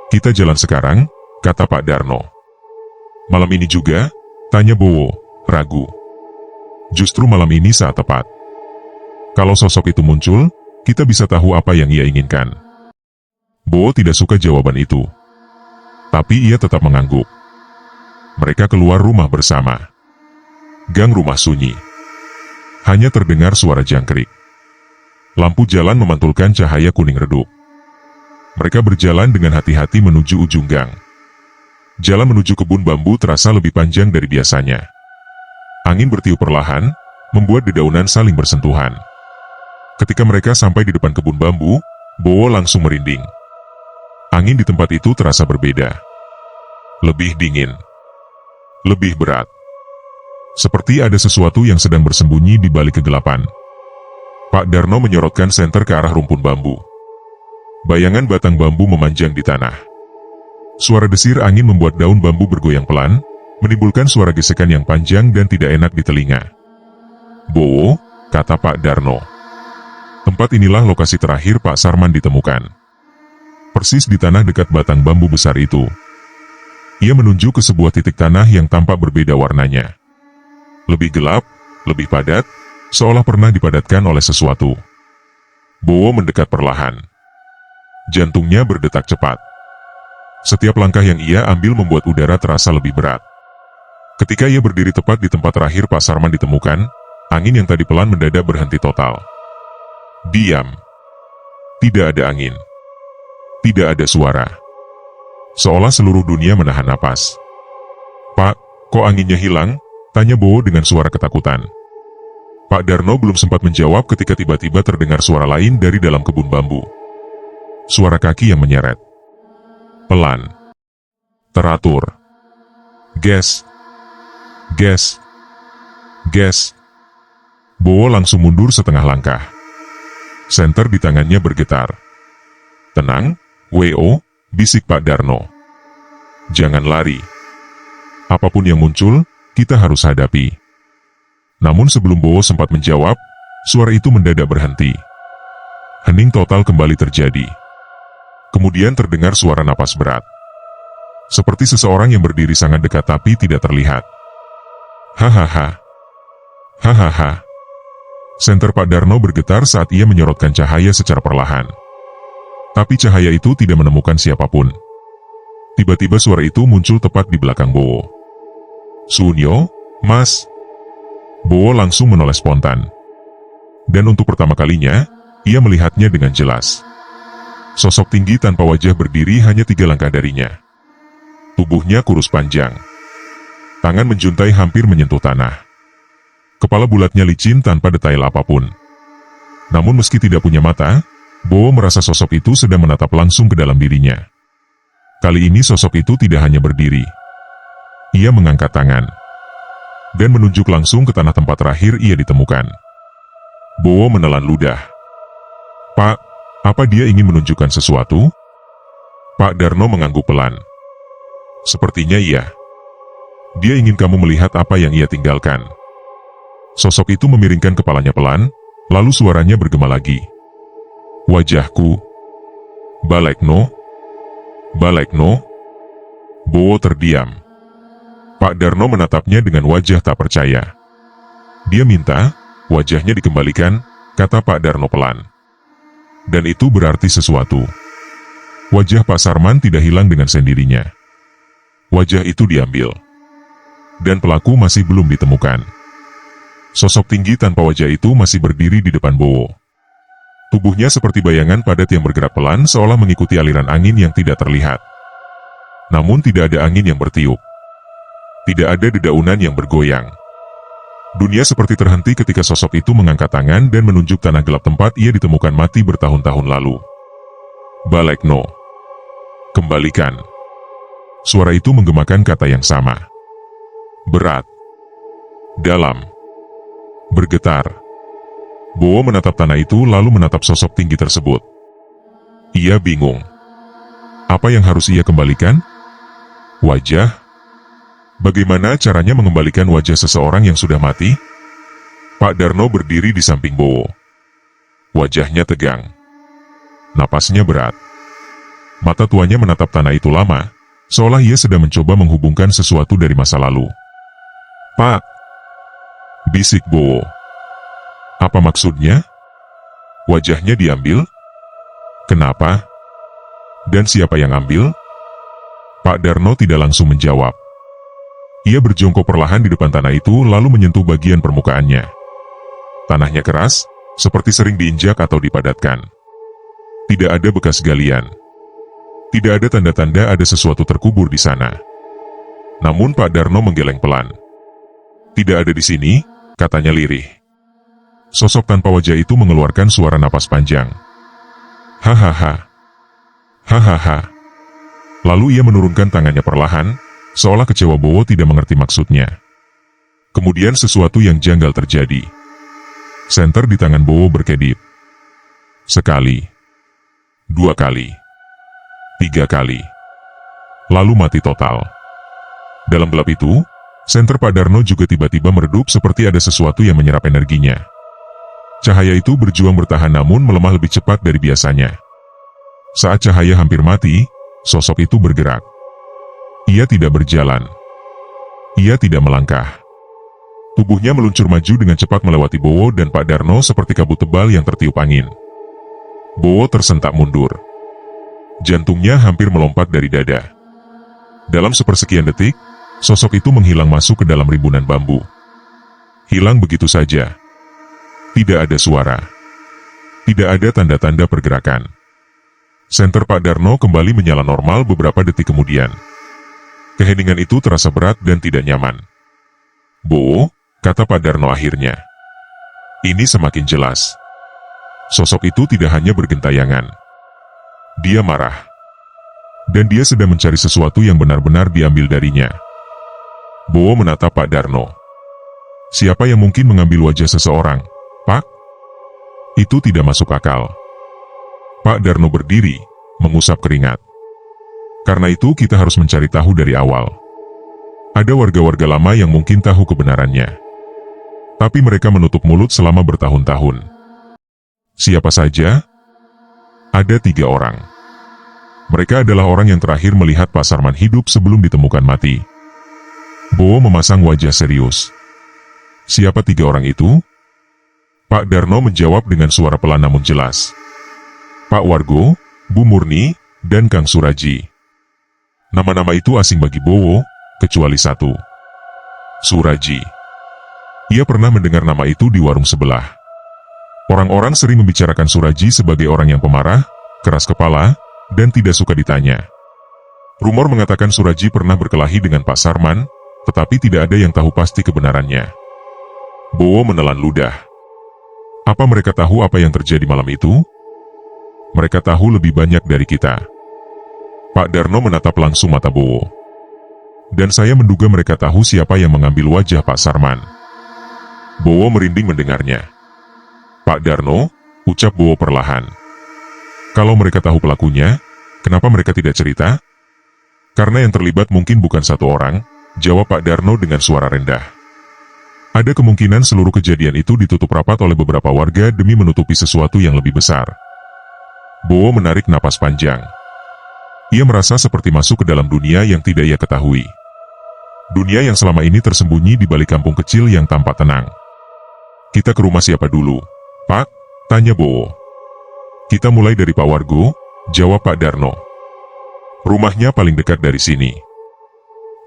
Kita jalan sekarang, kata Pak Darno. Malam ini juga? Tanya Bowo, ragu. Justru malam ini saat tepat. Kalau sosok itu muncul, kita bisa tahu apa yang ia inginkan. Bowo tidak suka jawaban itu. Tapi ia tetap mengangguk. Mereka keluar rumah bersama. Gang rumah sunyi. Hanya terdengar suara jangkrik. Lampu jalan memantulkan cahaya kuning redup. Mereka berjalan dengan hati-hati menuju ujung gang. Jalan menuju kebun bambu terasa lebih panjang dari biasanya. Angin bertiup perlahan, membuat dedaunan saling bersentuhan. Ketika mereka sampai di depan kebun bambu, Bowo langsung merinding. Angin di tempat itu terasa berbeda. Lebih dingin. Lebih berat. Seperti ada sesuatu yang sedang bersembunyi di balik kegelapan. Pak Darno menyorotkan senter ke arah rumpun bambu. Bayangan batang bambu memanjang di tanah. Suara desir angin membuat daun bambu bergoyang pelan, menimbulkan suara gesekan yang panjang dan tidak enak di telinga. Bowo, kata Pak Darno. Tempat inilah lokasi terakhir Pak Sarman ditemukan. Persis di tanah dekat batang bambu besar itu. Ia menunjuk ke sebuah titik tanah yang tampak berbeda warnanya. Lebih gelap, lebih padat, seolah pernah dipadatkan oleh sesuatu. Bowo mendekat perlahan. Jantungnya berdetak cepat. Setiap langkah yang ia ambil membuat udara terasa lebih berat. Ketika ia berdiri tepat di tempat terakhir Pak Sarman ditemukan, angin yang tadi pelan mendadak berhenti total. Diam. Tidak ada angin. Tidak ada suara. Seolah seluruh dunia menahan napas. Pak, kok anginnya hilang? Tanya Bowo dengan suara ketakutan. Pak Darno belum sempat menjawab ketika tiba-tiba terdengar suara lain dari dalam kebun bambu. Suara kaki yang menyeret. Pelan. Teratur. Ges. Ges. Ges. Bowo langsung mundur setengah langkah. Senter di tangannya bergetar. Tenang, W.O., bisik Pak Darno. Jangan lari. Apapun yang muncul, kita harus hadapi. Namun sebelum Bowo sempat menjawab, suara itu mendadak berhenti. Hening total kembali terjadi. Kemudian terdengar suara napas berat. Seperti seseorang yang berdiri sangat dekat tapi tidak terlihat. Hahaha. Hahaha. Senter Pak Darno bergetar saat ia menyorotkan cahaya secara perlahan. Tapi cahaya itu tidak menemukan siapapun. Tiba-tiba suara itu muncul tepat di belakang Bowo. Sunyo, Mas. Bowo langsung menoleh spontan. Dan untuk pertama kalinya, ia melihatnya dengan jelas. Sosok tinggi tanpa wajah berdiri hanya 3 langkah darinya. Tubuhnya kurus panjang. Tangan menjuntai hampir menyentuh tanah. Kepala bulatnya licin tanpa detail apapun. Namun meski tidak punya mata, Bowo merasa sosok itu sedang menatap langsung ke dalam dirinya. Kali ini sosok itu tidak hanya berdiri. Ia mengangkat tangan dan menunjuk langsung ke tanah tempat terakhir ia ditemukan. Bowo menelan ludah. "Pak, apa dia ingin menunjukkan sesuatu?" Pak Darno mengangguk pelan. "Sepertinya iya. Dia ingin kamu melihat apa yang ia tinggalkan." Sosok itu memiringkan kepalanya pelan, lalu suaranya bergema lagi. "Wajahku. Balekno. Balekno." Bowo terdiam. Pak Darno menatapnya dengan wajah tak percaya. "Dia minta wajahnya dikembalikan," kata Pak Darno pelan. "Dan itu berarti sesuatu." Wajah Pak Sarman tidak hilang dengan sendirinya. Wajah itu diambil. Dan pelaku masih belum ditemukan. Sosok tinggi tanpa wajah itu masih berdiri di depan Bowo. Tubuhnya seperti bayangan padat yang bergerak pelan seolah mengikuti aliran angin yang tidak terlihat. Namun tidak ada angin yang bertiup. Tidak ada dedaunan yang bergoyang. Dunia seperti terhenti ketika sosok itu mengangkat tangan dan menunjuk tanah gelap tempat ia ditemukan mati bertahun-tahun lalu. "Balekno. Kembalikan." Suara itu menggemakan kata yang sama. Berat. Dalam. Bergetar. Bowo menatap tanah itu lalu menatap sosok tinggi tersebut. Ia bingung. Apa yang harus ia kembalikan? Wajah? Bagaimana caranya mengembalikan wajah seseorang yang sudah mati? Pak Darno berdiri di samping Bowo. Wajahnya tegang. Napasnya berat. Mata tuanya menatap tanah itu lama, seolah ia sedang mencoba menghubungkan sesuatu dari masa lalu. "Pak!" bisik Bowo. "Apa maksudnya? Wajahnya diambil? Kenapa? Dan siapa yang ambil?" Pak Darno tidak langsung menjawab. Ia berjongkok perlahan di depan tanah itu lalu menyentuh bagian permukaannya. Tanahnya keras, seperti sering diinjak atau dipadatkan. Tidak ada bekas galian. Tidak ada tanda-tanda ada sesuatu terkubur di sana. Namun Pak Darno menggeleng pelan. "Tidak ada di sini," katanya lirih. Sosok tanpa wajah itu mengeluarkan suara napas panjang. "Hahaha. Hahaha." Lalu ia menurunkan tangannya perlahan, seolah kecewa Bowo tidak mengerti maksudnya. Kemudian sesuatu yang janggal terjadi. Senter di tangan Bowo berkedip. Sekali. 2 kali. 3 kali. Lalu mati total. Dalam gelap itu, senter Pak Darno juga tiba-tiba meredup seperti ada sesuatu yang menyerap energinya. Cahaya itu berjuang bertahan namun melemah lebih cepat dari biasanya. Saat cahaya hampir mati, sosok itu bergerak. Ia tidak berjalan. Ia tidak melangkah. Tubuhnya meluncur maju dengan cepat melewati Bowo dan Pak Darno seperti kabut tebal yang tertiup angin. Bowo tersentak mundur. Jantungnya hampir melompat dari dada. Dalam sepersekian detik, sosok itu menghilang masuk ke dalam rimbunan bambu. Hilang begitu saja. Tidak ada suara. Tidak ada tanda-tanda pergerakan. Senter Pak Darno kembali menyala normal beberapa detik kemudian. Keheningan itu terasa berat dan tidak nyaman. "Bowo," kata Pak Darno akhirnya. Ini semakin jelas. Sosok itu tidak hanya bergentayangan. Dia marah. Dan dia sedang mencari sesuatu yang benar-benar diambil darinya. Bowo menatap Pak Darno. Siapa yang mungkin mengambil wajah seseorang, Pak? Itu tidak masuk akal. Pak Darno berdiri, mengusap keringat. Karena itu kita harus mencari tahu dari awal. Ada warga-warga lama yang mungkin tahu kebenarannya. Tapi mereka menutup mulut selama bertahun-tahun. Siapa saja? Ada 3 orang. Mereka adalah orang yang terakhir melihat Pak Sarman hidup sebelum ditemukan mati. Bowo memasang wajah serius. Siapa 3 orang itu? Pak Darno menjawab dengan suara pelan namun jelas. Pak Wargo, Bu Murni, dan Kang Suraji. Nama-nama itu asing bagi Bowo, kecuali satu. Suraji. Ia pernah mendengar nama itu di warung sebelah. Orang-orang sering membicarakan Suraji sebagai orang yang pemarah, keras kepala, dan tidak suka ditanya. Rumor mengatakan Suraji pernah berkelahi dengan Pak Sarman, tetapi tidak ada yang tahu pasti kebenarannya. Bowo menelan ludah. Apa mereka tahu apa yang terjadi malam itu? Mereka tahu lebih banyak dari kita. Pak Darno menatap langsung mata Bowo. Dan saya menduga mereka tahu siapa yang mengambil wajah Pak Sarman. Bowo merinding mendengarnya. Pak Darno, ucap Bowo perlahan. Kalau mereka tahu pelakunya, kenapa mereka tidak cerita? Karena yang terlibat mungkin bukan satu orang, jawab Pak Darno dengan suara rendah. Ada kemungkinan seluruh kejadian itu ditutup rapat oleh beberapa warga demi menutupi sesuatu yang lebih besar. Bowo menarik napas panjang. Ia merasa seperti masuk ke dalam dunia yang tidak ia ketahui. Dunia yang selama ini tersembunyi di balik kampung kecil yang tampak tenang. Kita ke rumah siapa dulu, Pak? Tanya Bowo. Kita mulai dari Pak Wargo, jawab Pak Darno. Rumahnya paling dekat dari sini.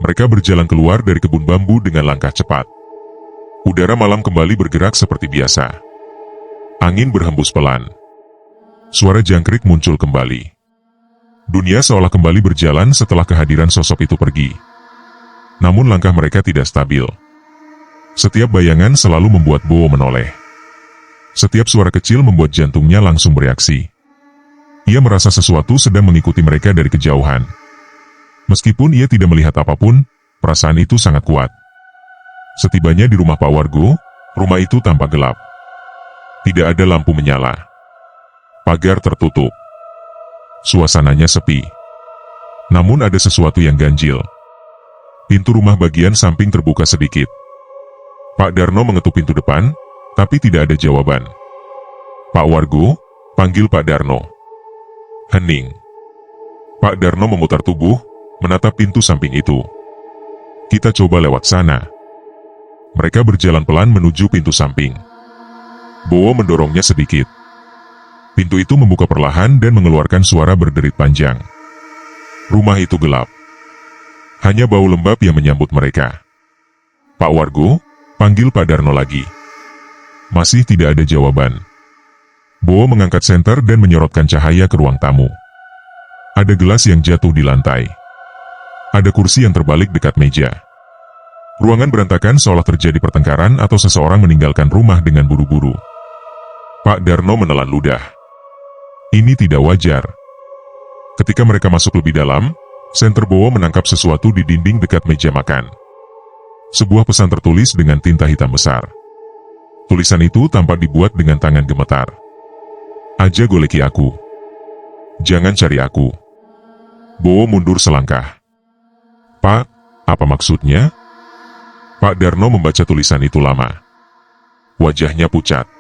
Mereka berjalan keluar dari kebun bambu dengan langkah cepat. Udara malam kembali bergerak seperti biasa. Angin berhembus pelan. Suara jangkrik muncul kembali. Dunia seolah kembali berjalan setelah kehadiran sosok itu pergi. Namun langkah mereka tidak stabil. Setiap bayangan selalu membuat Bowo menoleh. Setiap suara kecil membuat jantungnya langsung bereaksi. Ia merasa sesuatu sedang mengikuti mereka dari kejauhan. Meskipun ia tidak melihat apapun, perasaan itu sangat kuat. Setibanya di rumah Pak Wargo, rumah itu tampak gelap. Tidak ada lampu menyala. Pagar tertutup. Suasananya sepi. Namun ada sesuatu yang ganjil. Pintu rumah bagian samping terbuka sedikit. Pak Darno mengetuk pintu depan, tapi tidak ada jawaban. Pak Wargo, panggil Pak Darno. Hening. Pak Darno memutar tubuh, menatap pintu samping itu. Kita coba lewat sana. Mereka berjalan pelan menuju pintu samping. Bowo mendorongnya sedikit. Pintu itu membuka perlahan dan mengeluarkan suara berderit panjang. Rumah itu gelap. Hanya bau lembab yang menyambut mereka. Pak Wargo, panggil Pak Darno lagi. Masih tidak ada jawaban. Bowo mengangkat senter dan menyorotkan cahaya ke ruang tamu. Ada gelas yang jatuh di lantai. Ada kursi yang terbalik dekat meja. Ruangan berantakan seolah terjadi pertengkaran atau seseorang meninggalkan rumah dengan buru-buru. Pak Darno menelan ludah. Ini tidak wajar. Ketika mereka masuk lebih dalam, senter Bowo menangkap sesuatu di dinding dekat meja makan. Sebuah pesan tertulis dengan tinta hitam besar. Tulisan itu tampak dibuat dengan tangan gemetar. Aja goleki aku. Jangan cari aku. Bowo mundur selangkah. Pak, apa maksudnya? Pak Darno membaca tulisan itu lama. Wajahnya pucat.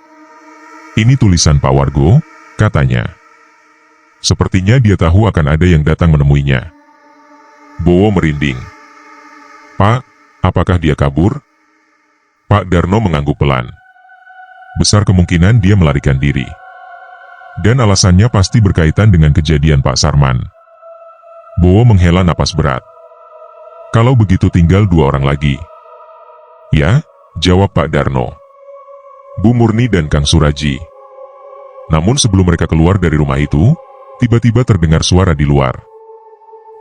Ini tulisan Pak Wargo, katanya. Sepertinya dia tahu akan ada yang datang menemuinya. Bowo merinding. Pak, apakah dia kabur? Pak Darno mengangguk pelan. Besar kemungkinan dia melarikan diri. Dan alasannya pasti berkaitan dengan kejadian Pak Sarman. Bowo menghela napas berat. Kalau begitu tinggal 2 orang lagi. Ya, jawab Pak Darno. Bu Murni dan Kang Suraji. Namun sebelum mereka keluar dari rumah itu, tiba-tiba terdengar suara di luar.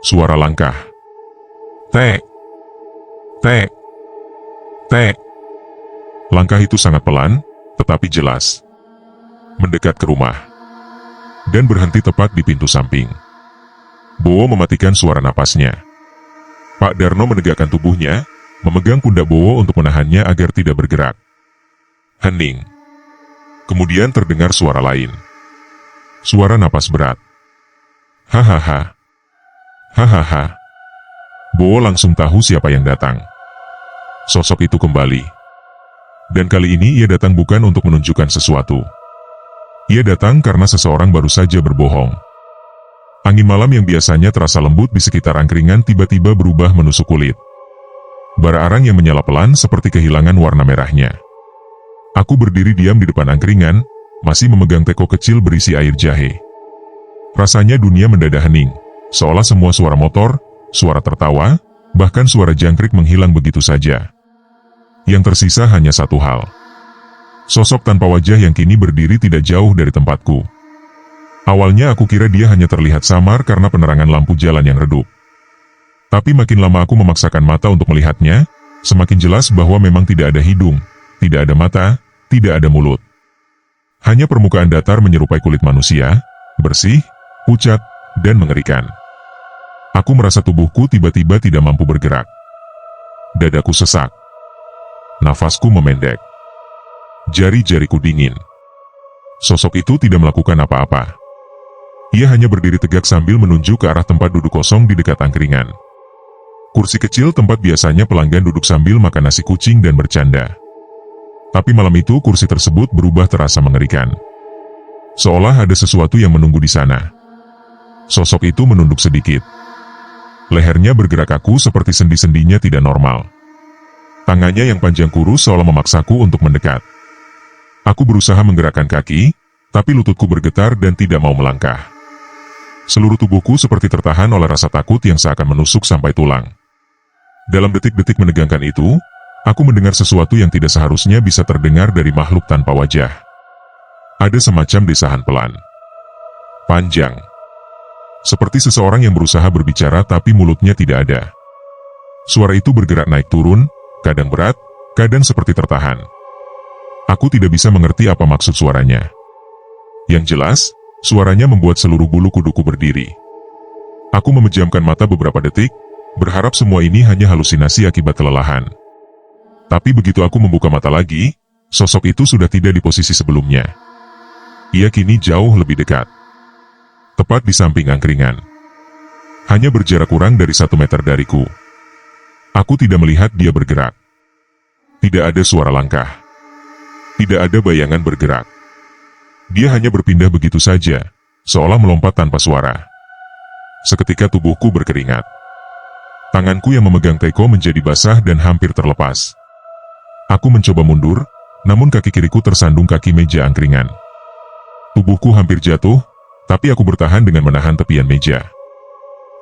Suara langkah. Tek. Tek. Tek. Langkah itu sangat pelan, tetapi jelas. Mendekat ke rumah. Dan berhenti tepat di pintu samping. Bowo mematikan suara napasnya. Pak Darno menegakkan tubuhnya, memegang pundak Bowo untuk menahannya agar tidak bergerak. Hening. Kemudian terdengar suara lain. Suara napas berat. Hahaha. Hahaha. Bowo langsung tahu siapa yang datang. Sosok itu kembali. Dan kali ini ia datang bukan untuk menunjukkan sesuatu. Ia datang karena seseorang baru saja berbohong. Angin malam yang biasanya terasa lembut di sekitar angkringan tiba-tiba berubah menusuk kulit. Bara arang yang menyala pelan seperti kehilangan warna merahnya. Aku berdiri diam di depan angkringan, masih memegang teko kecil berisi air jahe. Rasanya dunia mendadak hening, seolah semua suara motor, suara tertawa, bahkan suara jangkrik menghilang begitu saja. Yang tersisa hanya satu hal. sosok tanpa wajah yang kini berdiri tidak jauh dari tempatku. Awalnya aku kira dia hanya terlihat samar karena penerangan lampu jalan yang redup. Tapi makin lama aku memaksakan mata untuk melihatnya, semakin jelas bahwa memang tidak ada hidung, tidak ada mata, tidak ada mulut. Hanya permukaan datar menyerupai kulit manusia, bersih, pucat, dan mengerikan. Aku merasa tubuhku tiba-tiba tidak mampu bergerak. Dadaku sesak. Nafasku memendek. Jari-jariku dingin. Sosok itu tidak melakukan apa-apa. Ia hanya berdiri tegak sambil menunjuk ke arah tempat duduk kosong di dekat angkringan. Kursi kecil tempat biasanya pelanggan duduk sambil makan nasi kucing dan bercanda. Tapi malam itu kursi tersebut berubah terasa mengerikan. Seolah ada sesuatu yang menunggu di sana. Sosok itu menunduk sedikit. Lehernya bergerak kaku seperti sendi-sendinya tidak normal. Tangannya yang panjang kurus seolah memaksaku untuk mendekat. Aku berusaha menggerakkan kaki, tapi lututku bergetar dan tidak mau melangkah. Seluruh tubuhku seperti tertahan oleh rasa takut yang seakan menusuk sampai tulang. Dalam detik-detik menegangkan itu, aku mendengar sesuatu yang tidak seharusnya bisa terdengar dari makhluk tanpa wajah. Ada semacam desahan pelan. Panjang. Seperti seseorang yang berusaha berbicara tapi mulutnya tidak ada. Suara itu bergerak naik turun, kadang berat, kadang seperti tertahan. Aku tidak bisa mengerti apa maksud suaranya. Yang jelas, suaranya membuat seluruh bulu kuduku berdiri. Aku memejamkan mata beberapa detik, berharap semua ini hanya halusinasi akibat kelelahan. Tapi begitu aku membuka mata lagi, sosok itu sudah tidak di posisi sebelumnya. Ia kini jauh lebih dekat. Tepat di samping angkringan. Hanya berjarak kurang dari 1 meter dariku. Aku tidak melihat dia bergerak. Tidak ada suara langkah. Tidak ada bayangan bergerak. Dia hanya berpindah begitu saja, seolah melompat tanpa suara. Seketika tubuhku berkeringat. Tanganku yang memegang teko menjadi basah dan hampir terlepas. Aku mencoba mundur, namun kaki kiriku tersandung kaki meja angkringan. Tubuhku hampir jatuh, tapi aku bertahan dengan menahan tepian meja.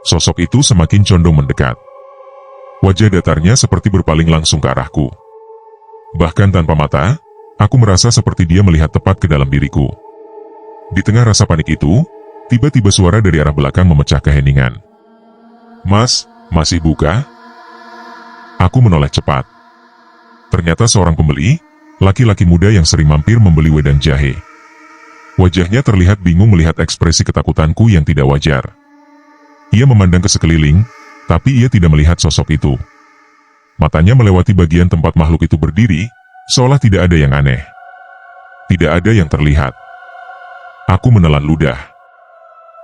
Sosok itu semakin condong mendekat. Wajah datarnya seperti berpaling langsung ke arahku. Bahkan tanpa mata, aku merasa seperti dia melihat tepat ke dalam diriku. Di tengah rasa panik itu, tiba-tiba suara dari arah belakang memecah keheningan. "Mas, masih buka?" Aku menoleh cepat. Ternyata seorang pembeli, laki-laki muda yang sering mampir membeli wedang jahe. Wajahnya terlihat bingung melihat ekspresi ketakutanku yang tidak wajar. Ia memandang ke sekeliling, tapi ia tidak melihat sosok itu. Matanya melewati bagian tempat makhluk itu berdiri, seolah tidak ada yang aneh. Tidak ada yang terlihat. Aku menelan ludah.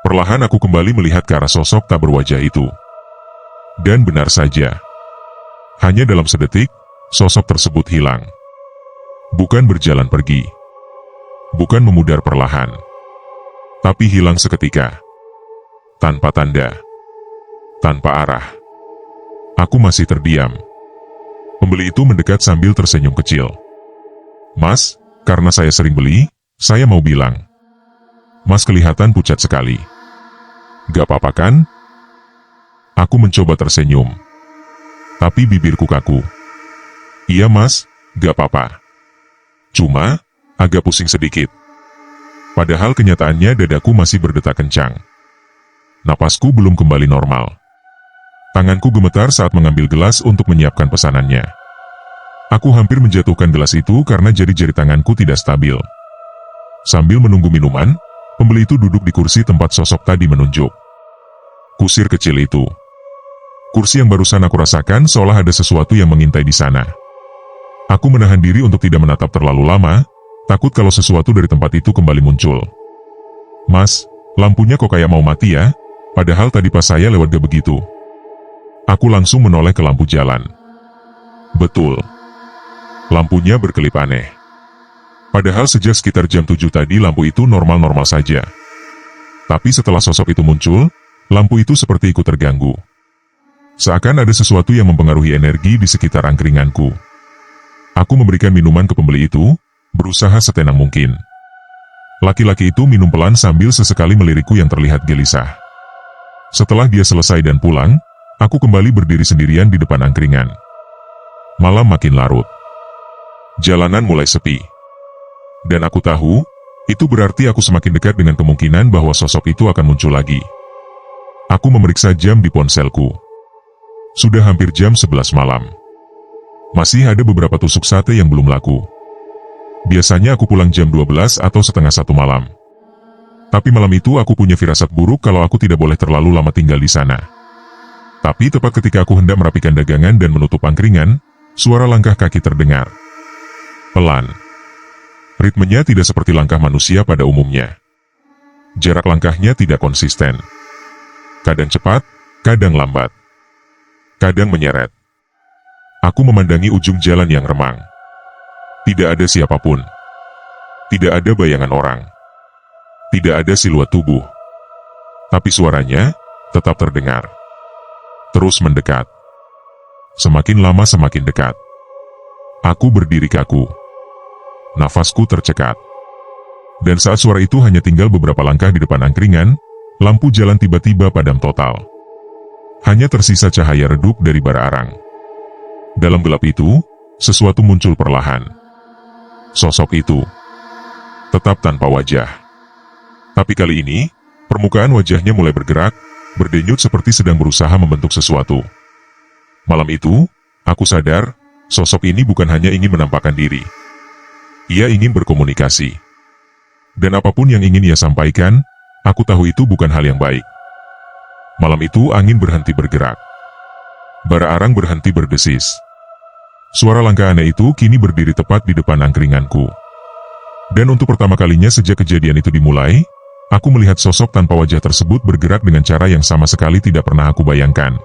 Perlahan aku kembali melihat ke arah sosok tak berwajah itu. Dan benar saja. Hanya dalam sedetik, sosok tersebut hilang. Bukan berjalan pergi. Bukan memudar perlahan. Tapi hilang seketika. Tanpa tanda. Tanpa arah. Aku masih terdiam. Pembeli itu mendekat sambil tersenyum kecil. "Mas, karena saya sering beli, saya mau bilang. Mas kelihatan pucat sekali. Gak apa-apa kan?" Aku mencoba tersenyum. Tapi bibirku kaku. "Iya mas, gak apa-apa. Cuma, agak pusing sedikit." Padahal kenyataannya dadaku masih berdetak kencang. Napasku belum kembali normal. Tanganku gemetar saat mengambil gelas untuk menyiapkan pesanannya. Aku hampir menjatuhkan gelas itu karena jari-jari tanganku tidak stabil. Sambil menunggu minuman, pembeli itu duduk di kursi tempat sosok tadi menunjuk. Kusir kecil itu. Kursi yang barusan aku rasakan seolah ada sesuatu yang mengintai di sana. Aku menahan diri untuk tidak menatap terlalu lama, takut kalau sesuatu dari tempat itu kembali muncul. "Mas, lampunya kok kayak mau mati ya? Padahal tadi pas saya lewat gak begitu." Aku langsung menoleh ke lampu jalan. Betul. Lampunya berkelip aneh. Padahal sejak sekitar jam 7 tadi lampu itu normal-normal saja. Tapi setelah sosok itu muncul, lampu itu seperti ikut terganggu. Seakan ada sesuatu yang mempengaruhi energi di sekitar angkringanku. Aku memberikan minuman ke pembeli itu, berusaha setenang mungkin. Laki-laki itu minum pelan sambil sesekali melirikku yang terlihat gelisah. Setelah dia selesai dan pulang, aku kembali berdiri sendirian di depan angkringan. Malam makin larut. Jalanan mulai sepi. Dan aku tahu, itu berarti aku semakin dekat dengan kemungkinan bahwa sosok itu akan muncul lagi. Aku memeriksa jam di ponselku. Sudah hampir jam 11 malam. Masih ada beberapa tusuk sate yang belum laku. Biasanya aku pulang jam 12 atau setengah 1 malam. Tapi malam itu aku punya firasat buruk kalau aku tidak boleh terlalu lama tinggal di sana. Tapi tepat ketika aku hendak merapikan dagangan dan menutup angkringan, suara langkah kaki terdengar. Pelan. Ritmenya tidak seperti langkah manusia pada umumnya. Jarak langkahnya tidak konsisten. Kadang cepat, kadang lambat. Kadang menyeret. Aku memandangi ujung jalan yang remang. Tidak ada siapapun. Tidak ada bayangan orang. Tidak ada siluet tubuh. Tapi suaranya tetap terdengar. Terus mendekat. Semakin lama semakin dekat. Aku berdiri kaku. Nafasku tercekat. Dan saat suara itu hanya tinggal beberapa langkah di depan angkringan, lampu jalan tiba-tiba padam total. Hanya tersisa cahaya redup dari bara arang. Dalam gelap itu, sesuatu muncul perlahan. Sosok itu tetap tanpa wajah. Tapi kali ini, permukaan wajahnya mulai bergerak, berdenyut seperti sedang berusaha membentuk sesuatu. Malam itu, aku sadar, sosok ini bukan hanya ingin menampakkan diri. Ia ingin berkomunikasi. Dan apapun yang ingin ia sampaikan, aku tahu itu bukan hal yang baik. Malam itu angin berhenti bergerak. Bara arang berhenti berdesis. Suara langkah aneh itu kini berdiri tepat di depan angkringanku. Dan untuk pertama kalinya sejak kejadian itu dimulai, aku melihat sosok tanpa wajah tersebut bergerak dengan cara yang sama sekali tidak pernah aku bayangkan.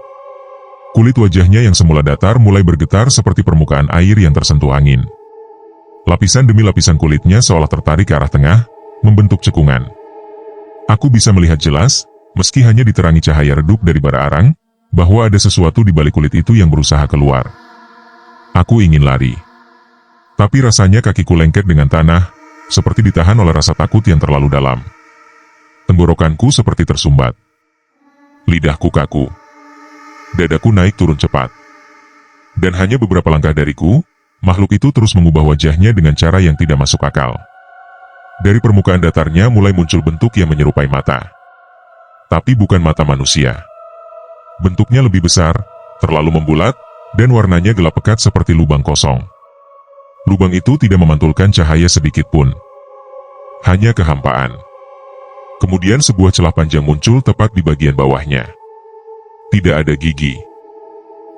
Kulit wajahnya yang semula datar mulai bergetar seperti permukaan air yang tersentuh angin. Lapisan demi lapisan kulitnya seolah tertarik ke arah tengah, membentuk cekungan. Aku bisa melihat jelas, meski hanya diterangi cahaya redup dari bara arang, bahwa ada sesuatu di balik kulit itu yang berusaha keluar. Aku ingin lari. Tapi rasanya kakiku lengket dengan tanah, seperti ditahan oleh rasa takut yang terlalu dalam. Tenggorokanku seperti tersumbat. Lidahku kaku. Dadaku naik turun cepat. Dan hanya beberapa langkah dariku, makhluk itu terus mengubah wajahnya dengan cara yang tidak masuk akal. Dari permukaan datarnya mulai muncul bentuk yang menyerupai mata. Tapi bukan mata manusia. Bentuknya lebih besar, terlalu membulat, dan warnanya gelap pekat seperti lubang kosong. Lubang itu tidak memantulkan cahaya sedikit pun. Hanya kehampaan. Kemudian sebuah celah panjang muncul tepat di bagian bawahnya. Tidak ada gigi.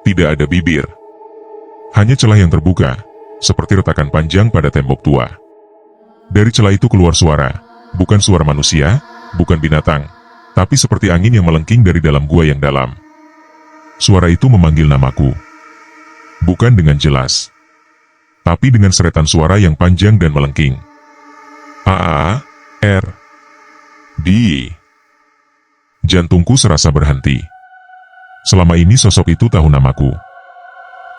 Tidak ada bibir. Hanya celah yang terbuka, seperti retakan panjang pada tembok tua. Dari celah itu keluar suara, bukan suara manusia, bukan binatang, tapi seperti angin yang melengking dari dalam gua yang dalam. Suara itu memanggil namaku. Bukan dengan jelas, tapi dengan seretan suara yang panjang dan melengking. A, R, D. Jantungku serasa berhenti. Selama ini sosok itu tahu namaku.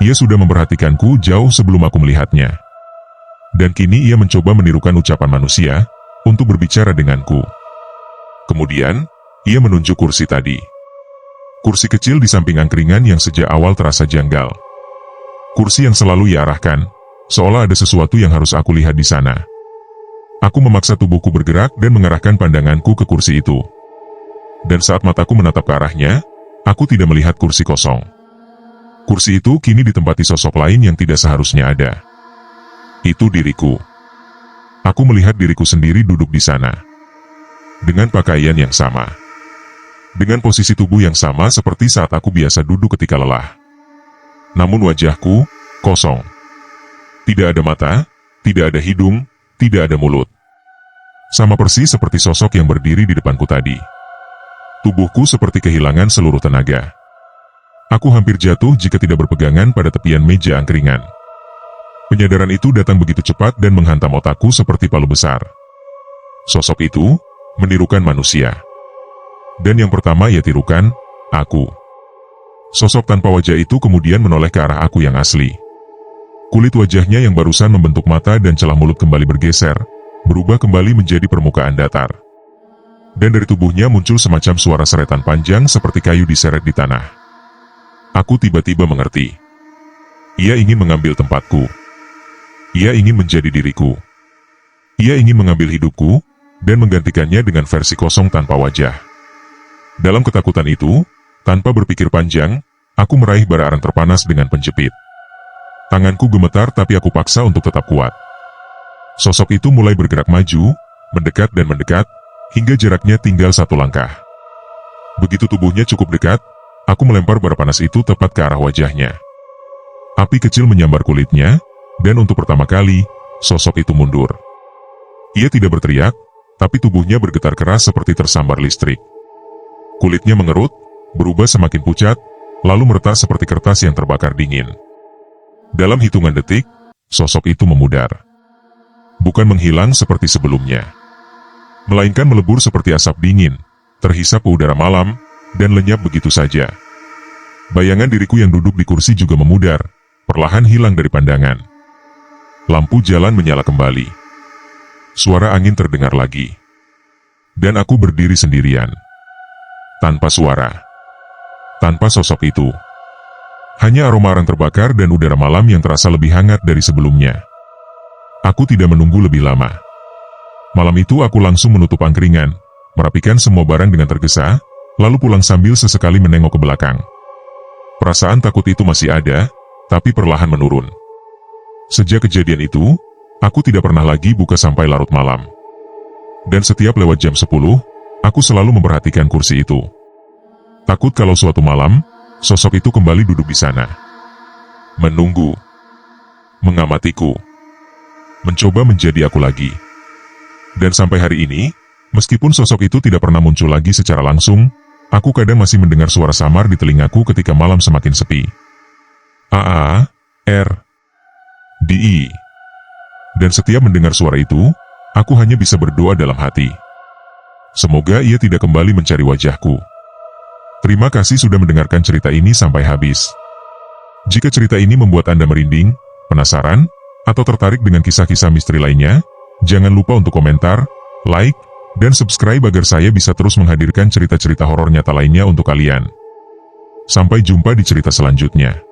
Ia sudah memperhatikanku jauh sebelum aku melihatnya. Dan kini ia mencoba menirukan ucapan manusia, untuk berbicara denganku. Kemudian, ia menunjuk kursi tadi. Kursi kecil di samping angkringan yang sejak awal terasa janggal. Kursi yang selalu ia arahkan, seolah ada sesuatu yang harus aku lihat di sana. Aku memaksa tubuhku bergerak dan mengarahkan pandanganku ke kursi itu. Dan saat mataku menatap ke arahnya, aku tidak melihat kursi kosong. Kursi itu kini ditempati sosok lain yang tidak seharusnya ada. Itu diriku. Aku melihat diriku sendiri duduk di sana. Dengan pakaian yang sama. Dengan posisi tubuh yang sama seperti saat aku biasa duduk ketika lelah. Namun wajahku, kosong. Tidak ada mata, tidak ada hidung, tidak ada mulut. Sama persis seperti sosok yang berdiri di depanku tadi. Tubuhku seperti kehilangan seluruh tenaga. Aku hampir jatuh jika tidak berpegangan pada tepian meja angkringan. Penyadaran itu datang begitu cepat dan menghantam otakku seperti palu besar. Sosok itu menirukan manusia. Dan yang pertama ia tirukan, aku. Sosok tanpa wajah itu kemudian menoleh ke arah aku yang asli. Kulit wajahnya yang barusan membentuk mata dan celah mulut kembali bergeser, berubah kembali menjadi permukaan datar. Dan dari tubuhnya muncul semacam suara seretan panjang seperti kayu diseret di tanah. Aku tiba-tiba mengerti. Ia ingin mengambil tempatku. Ia ingin menjadi diriku. Ia ingin mengambil hidupku, dan menggantikannya dengan versi kosong tanpa wajah. Dalam ketakutan itu, tanpa berpikir panjang, aku meraih bara arang terpanas dengan penjepit. Tanganku gemetar tapi aku paksa untuk tetap kuat. Sosok itu mulai bergerak maju, mendekat dan mendekat, hingga jaraknya tinggal 1 langkah. Begitu tubuhnya cukup dekat, aku melempar bara panas itu tepat ke arah wajahnya. Api kecil menyambar kulitnya, dan untuk pertama kali, sosok itu mundur. Ia tidak berteriak, tapi tubuhnya bergetar keras seperti tersambar listrik. Kulitnya mengerut, berubah semakin pucat, lalu meretak seperti kertas yang terbakar dingin. Dalam hitungan detik, sosok itu memudar. Bukan menghilang seperti sebelumnya, melainkan melebur seperti asap dingin, terhisap ke udara malam, dan lenyap begitu saja. Bayangan diriku yang duduk di kursi juga memudar, perlahan hilang dari pandangan. Lampu jalan menyala kembali. Suara angin terdengar lagi. Dan aku berdiri sendirian. Tanpa suara. Tanpa sosok itu. Hanya aroma arang terbakar dan udara malam yang terasa lebih hangat dari sebelumnya. Aku tidak menunggu lebih lama. Malam itu aku langsung menutup angkringan, merapikan semua barang dengan tergesa, lalu pulang sambil sesekali menengok ke belakang. Perasaan takut itu masih ada, tapi perlahan menurun. Sejak kejadian itu, aku tidak pernah lagi buka sampai larut malam. Dan setiap lewat jam 10, aku selalu memperhatikan kursi itu. Takut kalau suatu malam, sosok itu kembali duduk di sana. Menunggu. Mengamatiku. Mencoba menjadi aku lagi. Dan sampai hari ini, meskipun sosok itu tidak pernah muncul lagi secara langsung, aku kadang masih mendengar suara samar di telingaku ketika malam semakin sepi. A R D I. Dan setiap mendengar suara itu, aku hanya bisa berdoa dalam hati. Semoga ia tidak kembali mencari wajahku. Terima kasih sudah mendengarkan cerita ini sampai habis. Jika cerita ini membuat Anda merinding, penasaran, atau tertarik dengan kisah-kisah misteri lainnya, jangan lupa untuk komentar, like, dan subscribe agar saya bisa terus menghadirkan cerita-cerita horor nyata lainnya untuk kalian. Sampai jumpa di cerita selanjutnya.